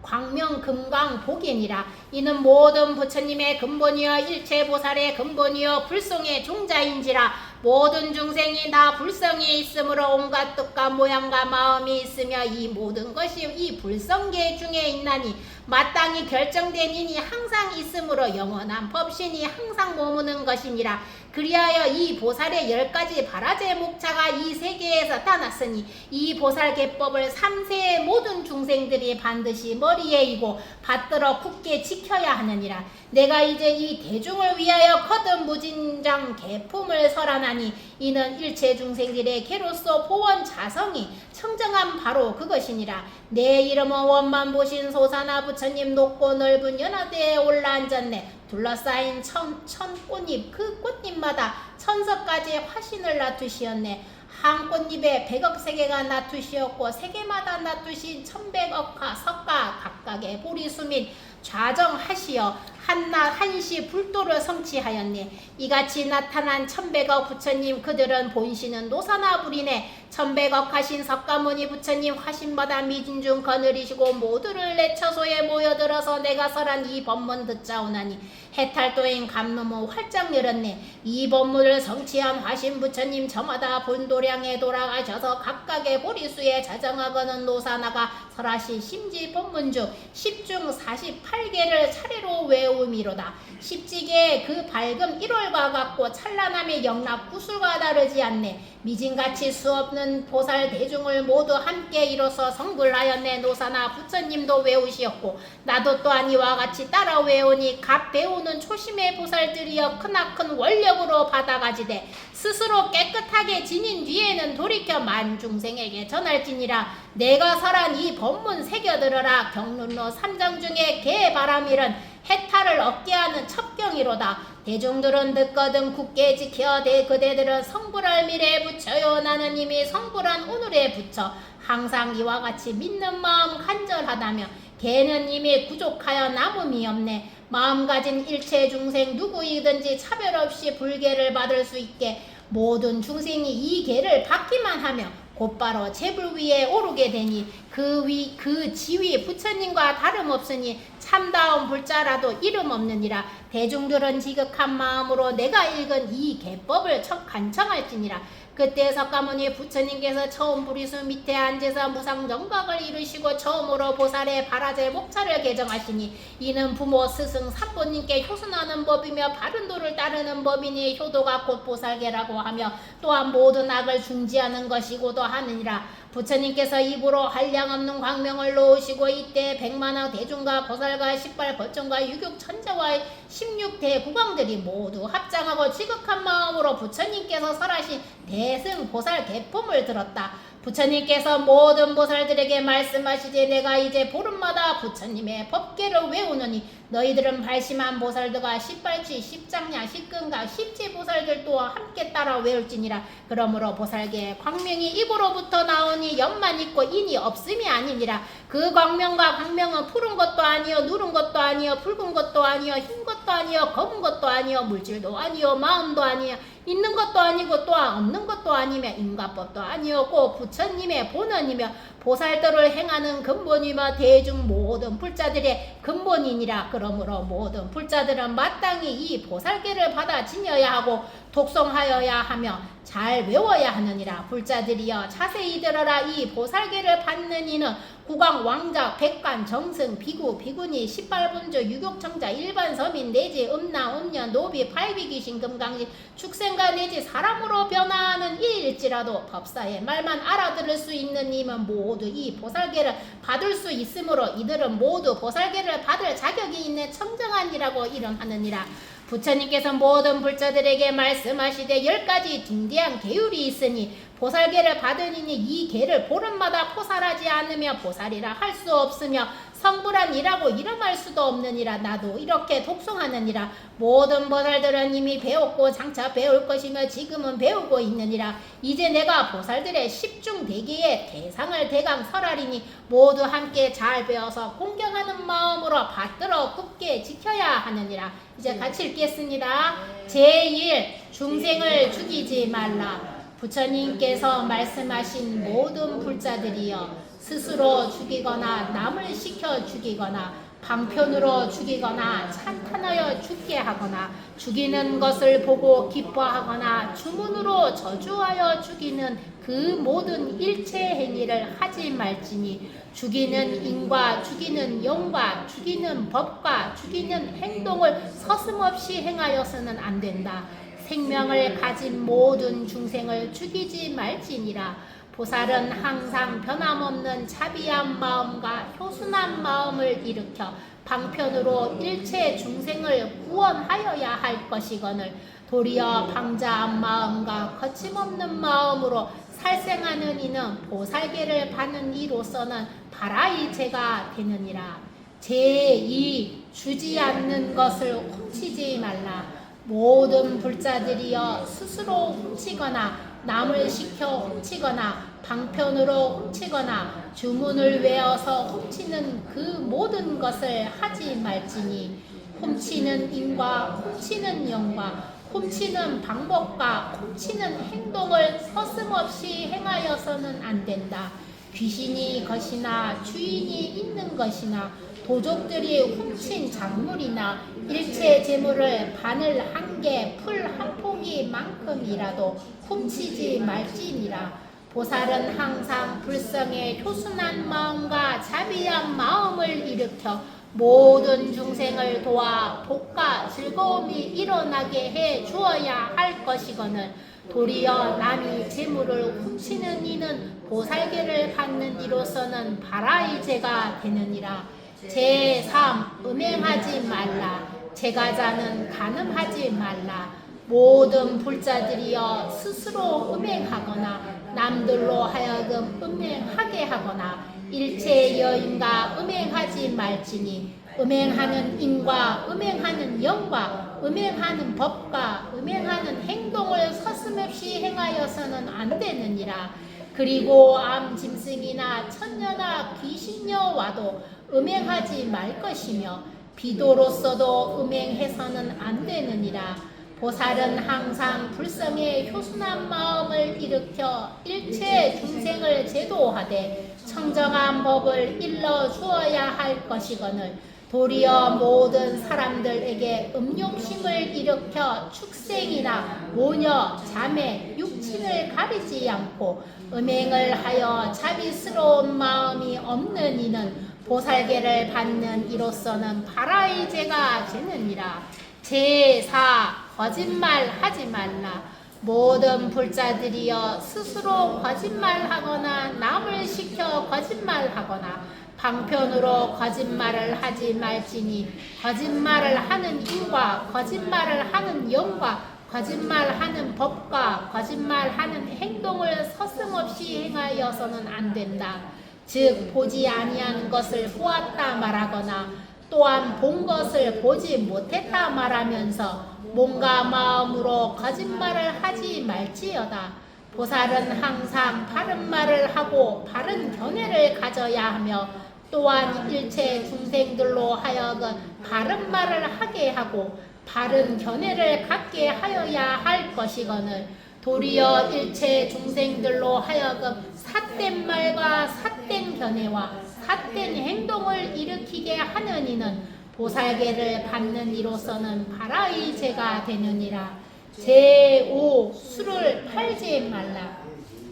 Speaker 2: 광명 금강 복이니라. 이는 모든 부처님의 근본이여 일체보살의 근본이여 불성의 종자인지라. 모든 중생이 다 불성이 있으므로 온갖 뜻과 모양과 마음이 있으며 이 모든 것이 이 불성계 중에 있나니 마땅히 결정된 인이 항상 있으므로 영원한 법신이 항상 머무는 것이니라. 그리하여 이 보살의 10가지 바라제 목차가 이 세계에서 따났으니 이 보살계법을 3세의 모든 중생들이 반드시 머리에 이고 받들어 굳게 지켜야 하느니라. 내가 이제 이 대중을 위하여 거듭 무진장 계품을 설하나니 이는 일체 중생들의 개로서 보원 자성이 청정한 바로 그것이니라. 내 이름은 원만보신 소사나 부처님 높고 넓은 연화대에 올라앉았네. 둘러싸인 천꽃잎 그 꽃잎마다 1000석까지 화신을 낳두시었네. 한 꽃잎에 100억 세계가 낳두시었고 세계마다 낳두신 1100억하 석가 각각의 보리수 및 좌정하시어 한낮 한시 불도를 성취하였네. 이같이 나타난 1100억 부처님 그들은 본신은 노사나 불이네. 천백억하신 석가모니 부처님 화신바다 미진중 거느리시고 모두를 내 처소에 모여들어서 내가 설한 이 법문 듣자오나니 해탈도인 감로모 활짝 열었네. 이 법문을 성취한 화신 부처님 저마다 본도량에 돌아가셔서 각각의 보리수에 자정하거는 노사나가 설하시 심지 법문 중 10중 48개를 차례로 외우미로다. 십지계의 그 밝음 1월과 같고 찬란함의 영락 구슬과 다르지 않네. 미진같이 수없는 보살 대중을 모두 함께 이뤄서 성불하였네. 노사나 부처님도 외우시었고 나도 또한 이와 같이 따라 외우니 각 배우는 초심의 보살들이여 크나큰 원력으로 받아가지되 스스로 깨끗하게 지닌 뒤에는 돌이켜 만중생에게 전할지니라. 내가 설한 이 법문 새겨들어라. 경륜로 3장 중에 개바람일은 해탈을 얻게 하는 첩경이로다. 대중들은 듣거든 굳게 지켜 그대들은 성불할 미래에 붙여요. 나는 이미 성불한 오늘에 붙여 항상 이와 같이 믿는 마음 간절하다며 개는 이미 부족하여 남음이 없네. 마음 가진 일체 중생 누구이든지 차별 없이 불계를 받을 수 있게 모든 중생이 이 계를 받기만 하며 곧바로 제불 위에 오르게 되니 그 지위 부처님과 다름없으니 참다운 불자라도 이름 없느니라. 대중들은 지극한 마음으로 내가 읽은 이 계법을 간청할지니라. 그때 석가모니 부처님께서 처음 부리수 밑에 앉아서 무상정각을 이루시고 처음으로 보살의 바라제 목차를 개정하시니 이는 부모 스승 사부님께 효순하는 법이며 바른 도를 따르는 법이니 효도가 곧 보살계라고 하며 또한 모든 악을 중지하는 것이고도 하느니라. 부처님께서 입으로 한량없는 광명을 놓으시고 이때 100만왕 대중과 보살과 18거천과 유격천자와 16대국왕들이 모두 합장하고 지극한 마음으로 부처님께서 설하신 대승 보살 대품을 들었다. 부처님께서 모든 보살들에게 말씀하시되 내가 이제 보름마다 부처님의 법계를 외우느니 너희들은 발심한 보살들과 18치, 10장냐, 10근각, 10지 보살들도 함께 따라 외울지니라. 그러므로 보살계의 광명이 입으로부터 나오니 옆만 있고 인이 없음이 아니니라. 그 광명과 광명은 푸른 것도 아니요 누른 것도 아니요 붉은 것도 아니요 흰 것도 아니요 검은 것도 아니요 물질도 아니요 마음도 아니요 있는 것도 아니고 또한 없는 것도 아니며 인과법도 아니었고 부처님의 본원이며 보살도를 행하는 근본이며 대중 모든 불자들의 근본이니라. 그러므로 모든 불자들은 마땅히 이 보살계를 받아 지녀야 하고 독송하여야 하며 잘 외워야 하느니라. 불자들이여 자세히 들어라. 이 보살계를 받는 이는 국왕, 왕자, 백관, 정승, 비구, 비구니, 18분조, 유격청자, 일반 서민 내지 음나, 음녀, 노비, 팔비귀신, 금강신, 축생가 내지 사람으로 변화하는 이일지라도 법사의 말만 알아들을 수 있는 이는 모두 이 보살계를 받을 수 있으므로 이들은 모두 보살계를 받을 자격이 있는 청정한이라고 이름하느니라. 부처님께서 모든 불자들에게 말씀하시되 10가지 딩대한 계율이 있으니 보살계를 받으니 이 계를 보름마다 포살하지 않으며 보살이라 할 수 없으며 성불한 이라고 이름할 수도 없느니라. 나도 이렇게 독송하느니라. 모든 보살들은 이미 배웠고 장차 배울 것이며 지금은 배우고 있느니라. 이제 내가 보살들의 10중 대계의 대상을 대강 설하리니 모두 함께 잘 배워서 공경하는 마음으로 받들어 굳게 지켜야 하느니라. 이제 같이 읽겠습니다. 제1 중생을 죽이지 말라. 부처님께서 말씀하신 모든 불자들이여 스스로 죽이거나 남을 시켜 죽이거나 방편으로 죽이거나 찬탄하여 죽게 하거나 죽이는 것을 보고 기뻐하거나 주문으로 저주하여 죽이는 그 모든 일체 행위를 하지 말지니 죽이는 인과 죽이는 영과 죽이는 법과 죽이는 행동을 서슴없이 행하여서는 안 된다. 생명을 가진 모든 중생을 죽이지 말지니라. 보살은 항상 변함없는 자비한 마음과 효순한 마음을 일으켜 방편으로 일체 중생을 구원하여야 할 것이거늘 도리어 방자한 마음과 거침없는 마음으로 살생하는 이는 보살계를 받는 이로서는 바라이체가 되느니라. 제2 주지 않는 것을 훔치지 말라. 모든 불자들이여 스스로 훔치거나 남을 시켜 훔치거나 방편으로 훔치거나 주문을 외워서 훔치는 그 모든 것을 하지 말지니 훔치는 인과 훔치는 영과 훔치는 방법과 훔치는 행동을 서슴없이 행하여서는 안 된다. 귀신이 것이나 주인이 있는 것이나 도적들이 훔친 작물이나 일체 재물을 바늘 한 개, 풀 한 포기만큼이라도 훔치지 말지니라. 보살은 항상 불성의 효순한 마음과 자비한 마음을 일으켜 모든 중생을 도와 복과 즐거움이 일어나게 해 주어야 할 것이거늘 도리어 남이 재물을 훔치는 이는 보살계를 받는 이로서는 바라이제가 되느니라. 제3. 음행하지 말라. 제가자는 간음하지 말라. 모든 불자들이여 스스로 음행하거나 남들로 하여금 음행하게 하거나 일체 여인과 음행하지 말지니 음행하는 인과 음행하는 영과 음행하는 법과 음행하는 행동을 서슴없이 행하여서는 안 되느니라. 그리고 암 짐승이나 천녀나 귀신녀 와도 음행하지 말 것이며 비도로서도 음행해서는 안 되느니라. 보살은 항상 불성의 효순한 마음을 일으켜 일체 중생을 제도하되 청정한 법을 일러 주어야 할 것이거늘 도리어 모든 사람들에게 음욕심을 일으켜 축생이나 모녀, 자매, 육친을 가리지 않고 음행을 하여 자비스러운 마음이 없는 이는 보살계를 받는 이로서는 바라이제가 되느니라. 제4. 거짓말하지 말라. 모든 불자들이여 스스로 거짓말하거나 남을 시켜 거짓말하거나 방편으로 거짓말을 하지 말지니 거짓말을 하는 인과 거짓말을 하는 영과 거짓말하는 법과 거짓말하는 행동을 서슴없이 행하여서는 안 된다. 즉 보지 아니한 것을 보았다 말하거나 또한 본 것을 보지 못했다 말하면서 몸과 마음으로 거짓말을 하지 말지어다. 보살은 항상 바른 말을 하고 바른 견해를 가져야 하며 또한 일체 중생들로 하여금 바른 말을 하게 하고 바른 견해를 갖게 하여야 할 것이거늘 도리어 일체 중생들로 하여금 삿된 말과 삿된 견해와 삿된 행동을 일으키게 하는 이는 보살계를 받는 이로서는 바라이제가 되느니라. 제5. 술을 팔지 말라.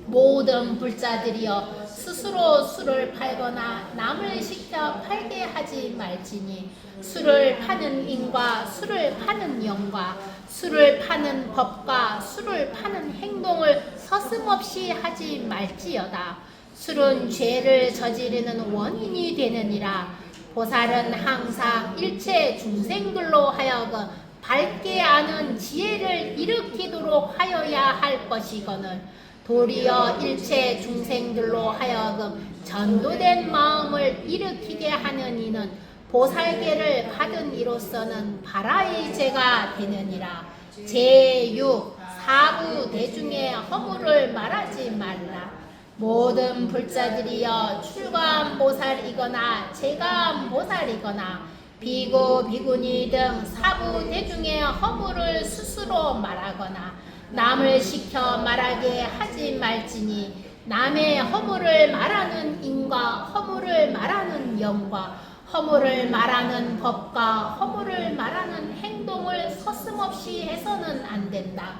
Speaker 2: 모든 불자들이여 스스로 술을 팔거나 남을 시켜 팔게 하지 말지니 술을 파는 인과 술을 파는 영과 술을 파는 법과 술을 파는 행동을 서슴없이 하지 말지어다. 술은 죄를 저지르는 원인이 되느니라. 보살은 항상 일체 중생들로 하여금 밝게 아는 지혜를 일으키도록 하여야 할 것이거늘 도리어 일체 중생들로 하여금 전도된 마음을 일으키게 하는 이는 보살계를 받은 이로서는 바라이제가 되느니라. 제6. 사부 대중의 허물을 말하지 말라. 모든 불자들이여 출가암보살이거나 제가암보살이거나 비구 비구니 등 사부 대중의 허물을 스스로 말하거나 남을 시켜 말하게 하지 말지니 남의 허물을 말하는 인과 허물을 말하는 영과 허물을 말하는 법과 허물을 말하는 행동을 서슴없이 해서는 안 된다.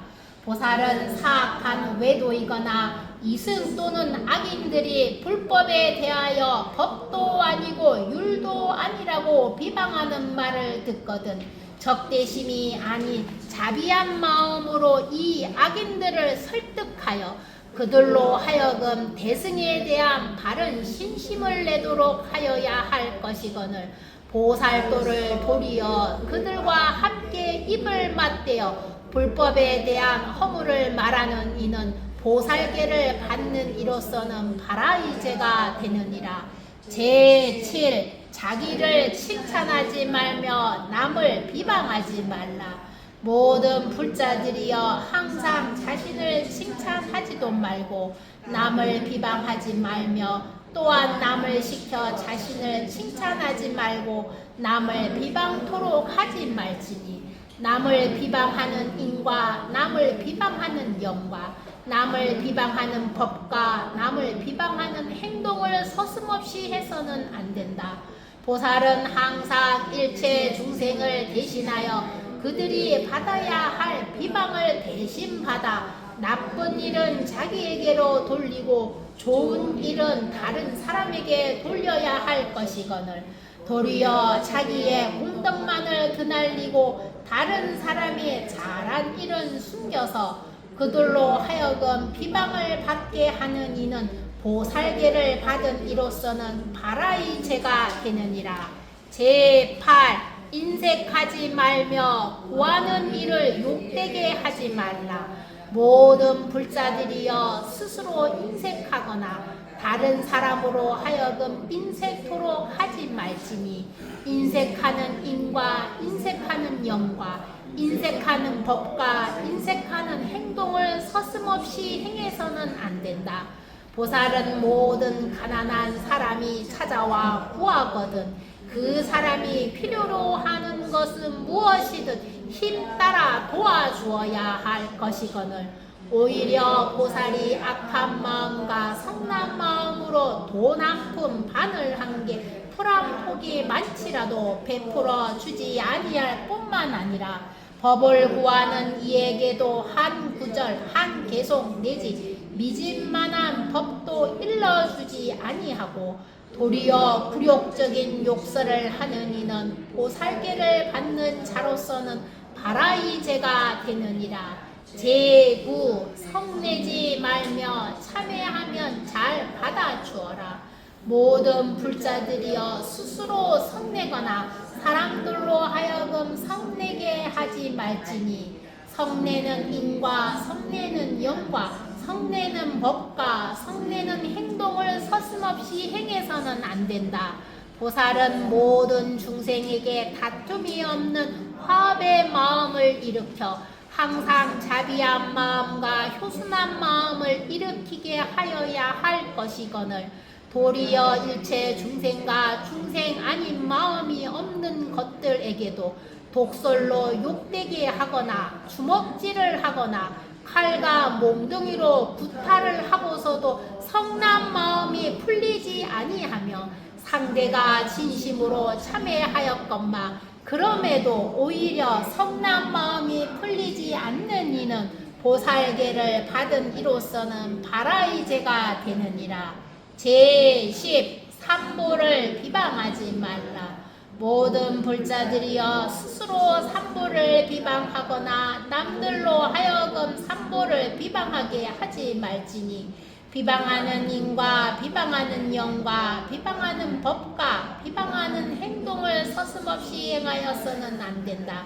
Speaker 2: 보살은 사악한 외도이거나 이승 또는 악인들이 불법에 대하여 법도 아니고 율도 아니라고 비방하는 말을 듣거든 적대심이 아닌 자비한 마음으로 이 악인들을 설득하여 그들로 하여금 대승에 대한 바른 신심을 내도록 하여야 할 것이거늘 보살도를 도리어 그들과 함께 입을 맞대어 불법에 대한 허물을 말하는 이는 보살계를 받는 이로서는 바라이제가 되느니라. 제7. 자기를 칭찬하지 말며 남을 비방하지 말라. 모든 불자들이여 항상 자신을 칭찬하지도 말고 남을 비방하지 말며 또한 남을 시켜 자신을 칭찬하지 말고 남을 비방토록 하지 말지니 남을 비방하는 인과 남을 비방하는 영과 남을 비방하는 법과 남을 비방하는 행동을 서슴없이 해서는 안 된다. 보살은 항상 일체 중생을 대신하여 그들이 받아야 할 비방을 대신 받아 나쁜 일은 자기에게로 돌리고 좋은 일은 다른 사람에게 돌려야 할 것이거늘 도리어 자기의 공덕만을 드날리고 다른 사람이 잘한 일은 숨겨서 그들로 하여금 비방을 받게 하는 이는 보살계를 받은 이로서는 바라이제가 되느니라. 제8 인색하지 말며 구하는 일을 욕되게 하지 말라. 모든 불자들이여 스스로 인색하거나 다른 사람으로 하여금 인색토록 하지 말지니 인색하는 인과 인색하는 영과 인색하는 법과 인색하는 행동을 서슴없이 행해서는 안 된다. 보살은 모든 가난한 사람이 찾아와 구하거든 그 사람이 필요로 하는 것은 무엇이든 힘 따라 도와주어야 할 것이거늘 오히려 보살이 악한 마음과 성난 마음으로 돈 한 푼 반을 한 게 풀한폭이 많지라도 베풀어 주지 아니할 뿐만 아니라 법을 구하는 이에게도 한 구절 한 개송 내지 미진만한 법도 일러주지 아니하고 도리어 굴욕적인 욕설을 하는 이는 보살계를 받는 자로서는 바라이제가 되느니라. 제9 성내지 말며 참회하면 잘 받아주어라. 모든 불자들이여 스스로 성내거나 사람들로 하여금 성내게 하지 말지니 성내는 인과 성내는 영과 성내는 법과 성내는 행동을 서슴없이 행해서는 안 된다. 보살은 모든 중생에게 다툼이 없는 화합의 마음을 일으켜 항상 자비한 마음과 효순한 마음을 일으키게 하여야 할 것이거늘 도리어 일체 중생과 중생 아닌 마음이 없는 것들에게도 독설로 욕되게 하거나 주먹질을 하거나 칼과 몽둥이로 구타를 하고서도 성난 마음이 풀리지 아니하며 상대가 진심으로 참회하였건마 그럼에도 오히려 성난 마음이 풀리지 않는 이는 보살계를 받은 이로서는 바라이제가 되느니라. 제10 삼보를 비방하지 말라. 모든 불자들이여 스스로 삼보를 비방하거나 남들로 하여금 삼보를 비방하게 하지 말지니 비방하는 인과 비방하는 영과 비방하는 법과 비방하는 행동을 서슴없이 행하여서는 안 된다.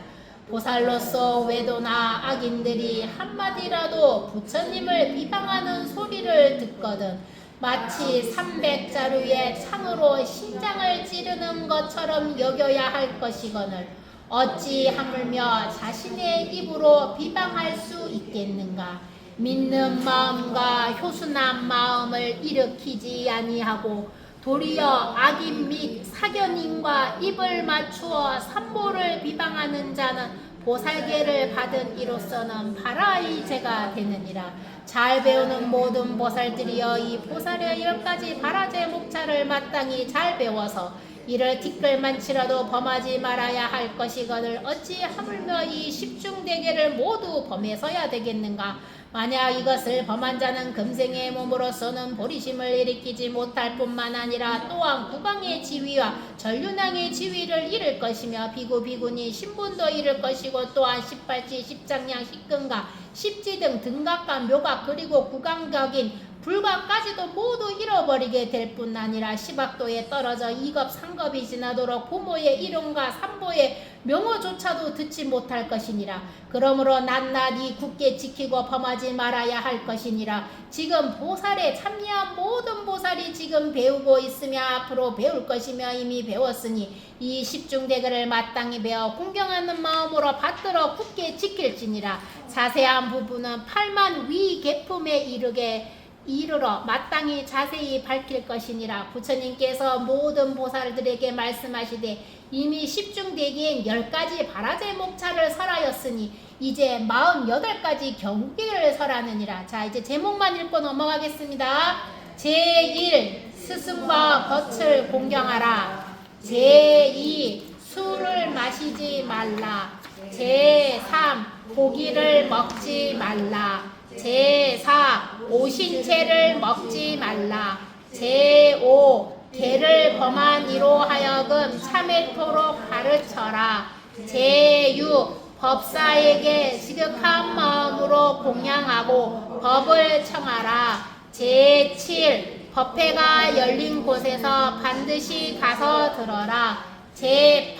Speaker 2: 보살로서 외도나 악인들이 한마디라도 부처님을 비방하는 소리를 듣거든 마치 300자루의 창으로 심장을 찌르는 것처럼 여겨야 할 것이거늘 어찌 하물며 자신의 입으로 비방할 수 있겠는가. 믿는 마음과 효순한 마음을 일으키지 아니하고 도리어 악인 및 사견인과 입을 맞추어 삼보를 비방하는 자는 보살계를 받은 이로서는 바라이제가 되느니라. 잘 배우는 모든 보살들이여 이 보살의 10가지 바라제 목차를 마땅히 잘 배워서 이를 티끌만치라도 범하지 말아야 할 것이거늘 어찌 하물며 이 10중대계를 모두 범해서야 되겠는가. 만약 이것을 범한 자는 금생의 몸으로서는 보리심을 일으키지 못할 뿐만 아니라 또한 국왕의 지위와 전륜왕의 지위를 잃을 것이며 비구 비구니 신분도 잃을 것이고 또한 18지, 10장량, 10근가, 10지 등 등각과 묘각 그리고 국왕격인 불가까지도 모두 잃어버리게 될 뿐 아니라 시박도에 떨어져 2급, 3급이 지나도록 부모의 이름과 삼보의 명호조차도 듣지 못할 것이니라. 그러므로 낱낱이 굳게 지키고 범하지 말아야 할 것이니라. 지금 보살에 참여한 모든 보살이 지금 배우고 있으며 앞으로 배울 것이며 이미 배웠으니 이 10중대계를 마땅히 배워 공경하는 마음으로 받들어 굳게 지킬지니라. 자세한 부분은 8만 위 계품에 이르게 이르러 마땅히 자세히 밝힐 것이니라. 부처님께서 모든 보살들에게 말씀하시되 이미 10중대기엔 10가지 바라제 목차를 설하였으니 이제 48가지 경계를 설하느니라. 자, 이제 제목만 읽고 넘어가겠습니다. 제1 스승과 겉을 공경하라. 제2 술을 마시지 말라. 제3 고기를 먹지 말라. 제4 오신채를 먹지 말라. 제5 계를 범한 이로 하여금 참회토록 가르쳐라. 제6 법사에게 지극한 마음으로 공양하고 법을 청하라. 제7 법회가 열린 곳에서 반드시 가서 들어라. 제8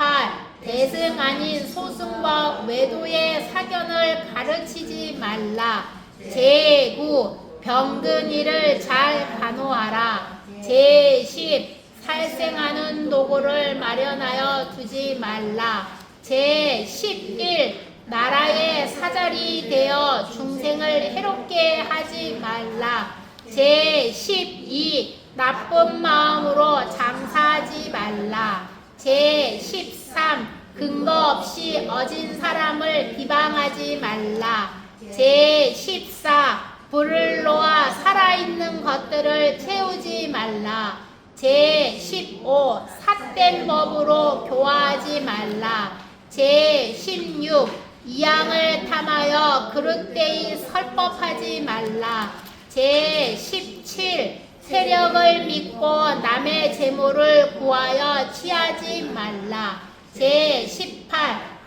Speaker 2: 대승 아닌 소승과 외도의 사견을 가르치지 말라. 제9 병든 이를 잘 간호하라. 제10 살생하는 도구를 마련하여 두지 말라. 제11 나라의 사자리 되어 중생을 해롭게 하지 말라. 제12 나쁜 마음으로 장사하지 말라. 제13 근거 없이 어진 사람을 비방하지 말라. 제14 불을 놓아 살아있는 것들을 채우지 말라. 제15 삿된 법으로 교화하지 말라. 제16 이양을 탐하여 그릇되이 설법하지 말라. 제17 세력을 믿고 남의 재물을 구하여 취하지 말라. 제18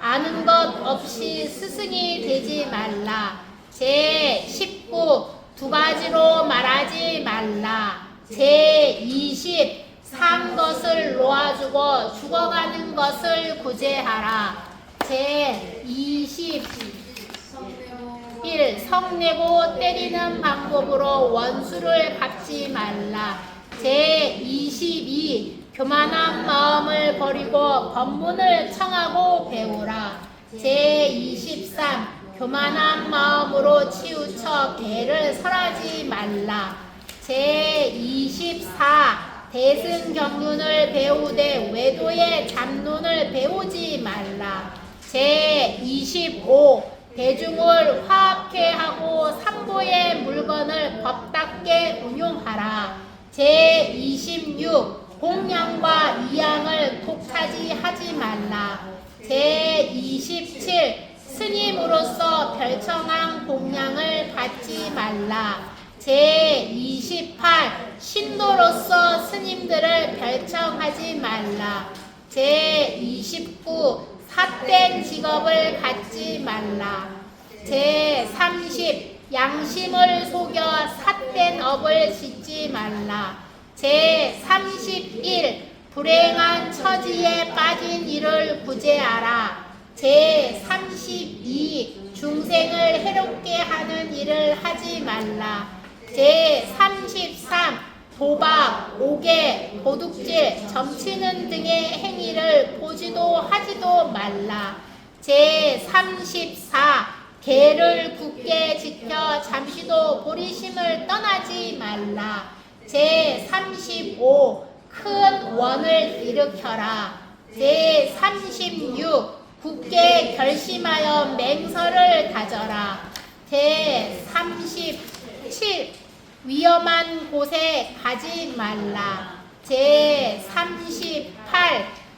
Speaker 2: 아는 것 없이 스승이 되지 말라. 제19 두 가지로 말하지 말라. 제20 산 것을 놓아주고 죽어가는 것을 구제하라. 제21 성내고 때리는 방법으로 원수를 갚지 말라. 제22 교만한 마음을 버리고 법문을 청하고 배우라. 제23 교만한 마음으로 치우쳐 계를 설하지 말라. 제24 대승경륜을 배우되 외도의 잡론을 배우지 말라. 제25 대중을 화합케 하고 삼보의 물건을 법답게 운용하라. 제26 공양과 이양을 독차지하지 말라. 제27 스님으로서 별청한 공양을 받지 말라. 제28 신도로서 스님들을 별청하지 말라. 제29 삿된 직업을 갖지 말라. 제30 양심을 속여 삿된 업을 짓지 말라. 제31 불행한 처지에 빠진 이를 구제하라. 제32 중생을 해롭게 하는 일을 하지 말라. 제33 도박, 오개, 도둑질, 점치는 등의 행위를 보지도 하지도 말라. 제34 계를 굳게 지켜 잠시도 보리심을 떠나지 말라. 제35 큰 원을 일으켜라. 제36 굳게 결심하여 맹서를 다져라. 제37 위험한 곳에 가지 말라. 제38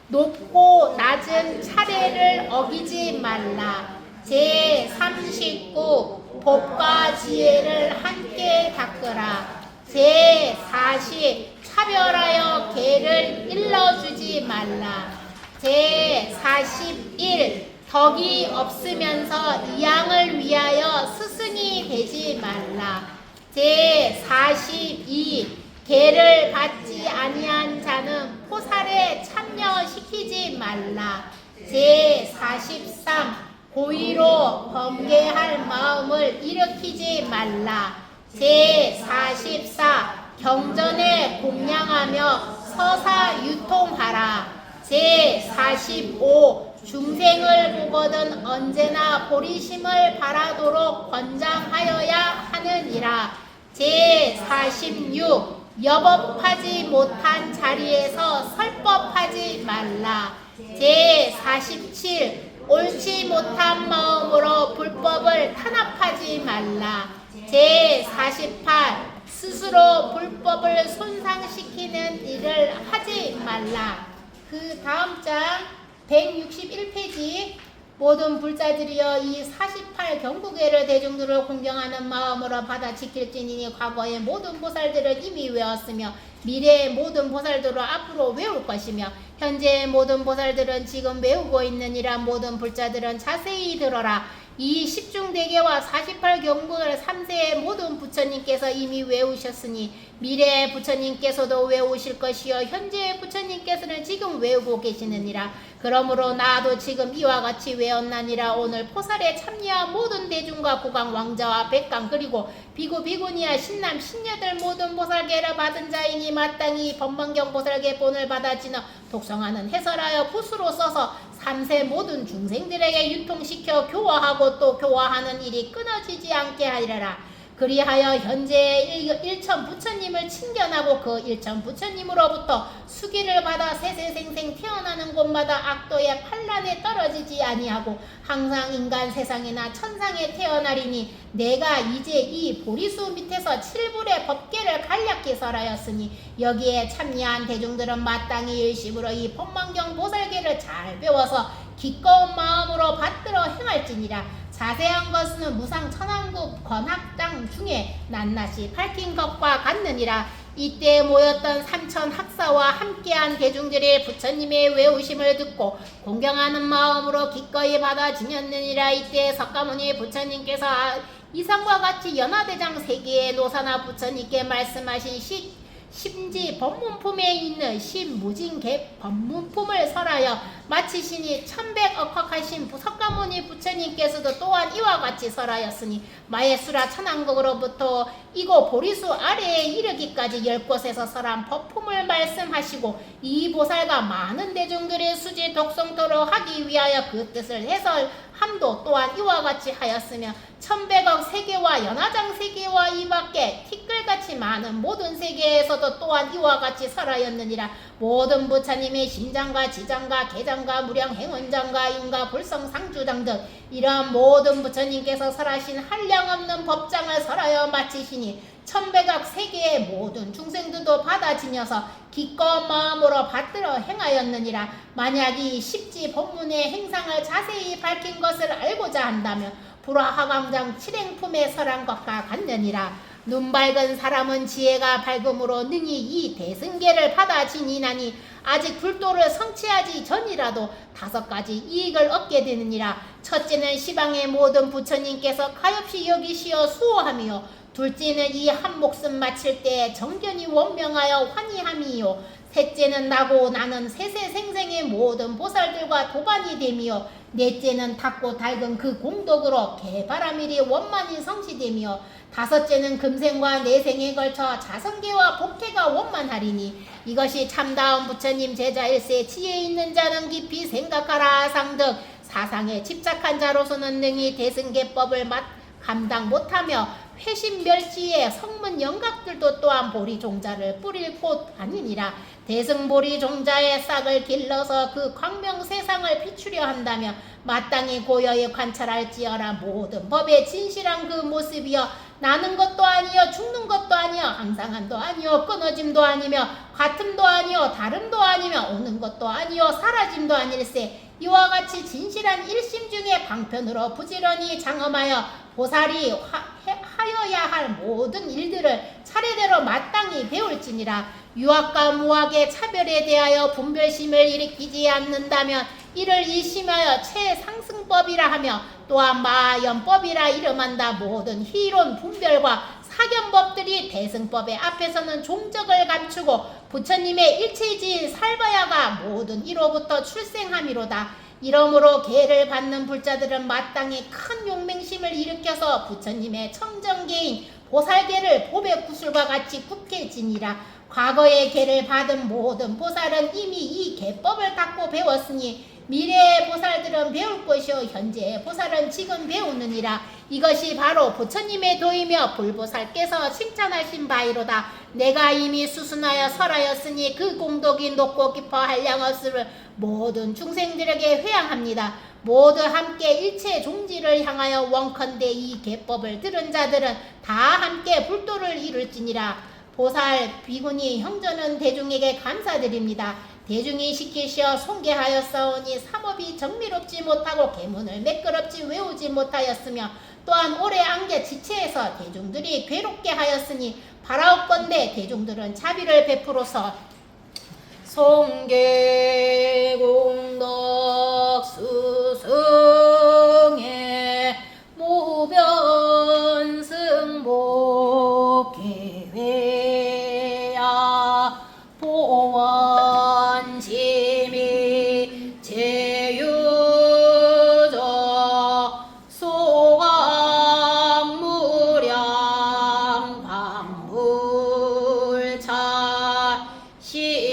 Speaker 2: 높고 낮은 차례를 어기지 말라. 제39 법과 지혜를 함께 닦으라. 제40 차별하여 계를 일러주지 말라. 제41 덕이 없으면서 이양을 위하여 스승이 되지 말라. 제42 계를 받지 아니한 자는 포살에 참여시키지 말라. 제43 고의로 범죄할 마음을 일으키지 말라. 제44 경전에 공양하며 서사 유통하라. 제45 중생을 보거든 언제나 보리심을 바라도록 권장하여야 하느니라. 제46 여법하지 못한 자리에서 설법하지 말라. 제47 옳지 못한 마음으로 불법을 탄압하지 말라. 제48 스스로 불법을 손상시키는 일을 하지 말라. 그 다음 장 161페이지. 모든 불자들이여 이 48 경구계를 대중들을 공경하는 마음으로 받아 지킬지니 과거의 모든 보살들은 이미 외웠으며 미래의 모든 보살들은 앞으로 외울 것이며 현재의 모든 보살들은 지금 외우고 있느니라. 모든 불자들은 자세히 들어라. 이 10중 대계와 48 경구를 3세의 모든 부처님께서 이미 외우셨으니 미래의 부처님께서도 외우실 것이요 현재의 부처님께서는 지금 외우고 계시느니라. 그러므로 나도 지금 이와 같이 외웠나니라. 오늘 포살에 참여한 모든 대중과 국왕 왕자와 백강 그리고 비구 비구니와 신남 신녀들 모든 보살계를 받은 자이니 마땅히 법망경 보살계 본을 받아 지너 독성하는 해설하여 붓으로 써서 3세 모든 중생들에게 유통시켜 교화하고 또 교화하는 일이 끊어지지 않게 하리라. 그리하여 현재의 일천 부처님을 칭견하고 그 일천 부처님으로부터 수기를 받아 세세생생 태어나는 곳마다 악도의 환란에 떨어지지 아니하고 항상 인간 세상이나 천상에 태어나리니 내가 이제 이 보리수 밑에서 7불의 법계를 간략히 설하였으니 여기에 참여한 대중들은 마땅히 일심으로 이 법망경 보살계를 잘 배워서 기꺼운 마음으로 받들어 행할지니라. 자세한 것은 무상천왕국 권학당 중에 낱낱이 밝힌 것과 같느니라. 이때 모였던 3천 학사와 함께한 대중들이 부처님의 외우심을 듣고 공경하는 마음으로 기꺼이 받아 지녔느니라. 이때 석가모니 부처님께서 이상과 같이 연화대장 세계의 노사나 부처님께 말씀하신 심지 법문품에 있는 신무진계 법문품을 설하여 마치시니 천백억학하신 석가모니 부처님께서도 또한 이와 같이 설하였으니 마예수라 천왕국으로부터 이곳 보리수 아래에 이르기까지 10곳에서 설한 법품을 말씀하시고 이 보살과 많은 대중들의 수지 독성토록 하기 위하여 그 뜻을 해설함도 또한 이와 같이 하였으며 천백억 세계와 연화장 세계와 이밖에 티끌같이 많은 모든 세계에서도 또한 이와 같이 설하였느니라. 모든 부처님의 심장과 지장과 개장과 무량 행원장과 인과 불성 상주장 등 이러한 모든 부처님께서 설하신 한량없는 법장을 설하여 마치시니 천백억 세계의 모든 중생들도 받아 지녀서 기꺼운 마음으로 받들어 행하였느니라. 만약 이 십지 법문의 행상을 자세히 밝힌 것을 알고자 한다면 불화하광장 칠행품에 설한 것과 같느니라. 눈 밝은 사람은 지혜가 밝음으로 능히 이 대승계를 받아 지니나니 아직 불도를 성취하지 전이라도 5가지 이익을 얻게 되느니라. 첫째는 시방의 모든 부처님께서 가엾이 여기시어 수호하며 둘째는 이 한 목숨 마칠 때 정견이 원명하여 환희함이요 셋째는 나고 나는 세세생생의 모든 보살들과 도반이 되며 넷째는 닿고 닳은 그 공덕으로 개바라밀이 원만히 성취되며 다섯째는 금생과 내생에 걸쳐 자성계와 복회가 원만하리니 이것이 참다운 부처님 제자일세 지혜 있는 자는 깊이 생각하라 상등 사상에 집착한 자로서는 능히 대승계법을 감당 못하며 회심멸지의 성문 영각들도 또한 보리종자를 뿌릴 곳 아니니라. 대승보리종자의 싹을 길러서 그 광명세상을 비추려 한다며 마땅히 고요히 관찰할지어라. 모든 법의 진실한 그 모습이여 나는 것도 아니요 죽는 것도 아니요 항상함도 아니요 끊어짐도 아니며 같음도 아니요 다름도 아니며 오는 것도 아니요 사라짐도 아닐세. 이와 같이 진실한 일심 중에 방편으로 부지런히 장엄하여 보살이 하여야 할 모든 일들을 차례대로 마땅히 배울지니라. 유학과 무학의 차별에 대하여 분별심을 일으키지 않는다면 이를 일심하여 최상승법이라 하며 또한 마연법이라 이름한다. 모든 희론 분별과 사견법들이 대승법의 앞에서는 종적을 감추고 부처님의 일체지인 살바야가 모든 이로부터 출생함이로다. 이러므로 계를 받는 불자들은 마땅히 큰 용맹심을 일으켜서 부처님의 청정계인 보살계를 보배 구슬과 같이 굳게 지니라. 과거의 계를 받은 모든 보살은 이미 이 계법을 닦고 배웠으니 미래의 보살들은 배울 것이요 현재의 보살은 지금 배우느니라. 이것이 바로 부처님의 도이며 불보살께서 칭찬하신 바이로다. 내가 이미 수순하여 설하였으니 그 공덕이 높고 깊어 한량없음을 모든 중생들에게 회양합니다. 모두 함께 일체 종지를 향하여 원컨대 이 계법을 들은 자들은 다 함께 불도를 이룰지니라. 보살 비구니 형전은 대중에게 감사드립니다. 대중이 시키시어 송계하였사오니 삼업이 정미롭지 못하고 계문을 매끄럽지 외우지 못하였으며 또한 오래 안개 지체해서 대중들이 괴롭게 하였으니 바라옵건대 대중들은 자비를 베풀어서 송계공덕 수승의 무변승복계회야 보원심이 제유저 소강무량 방불차 시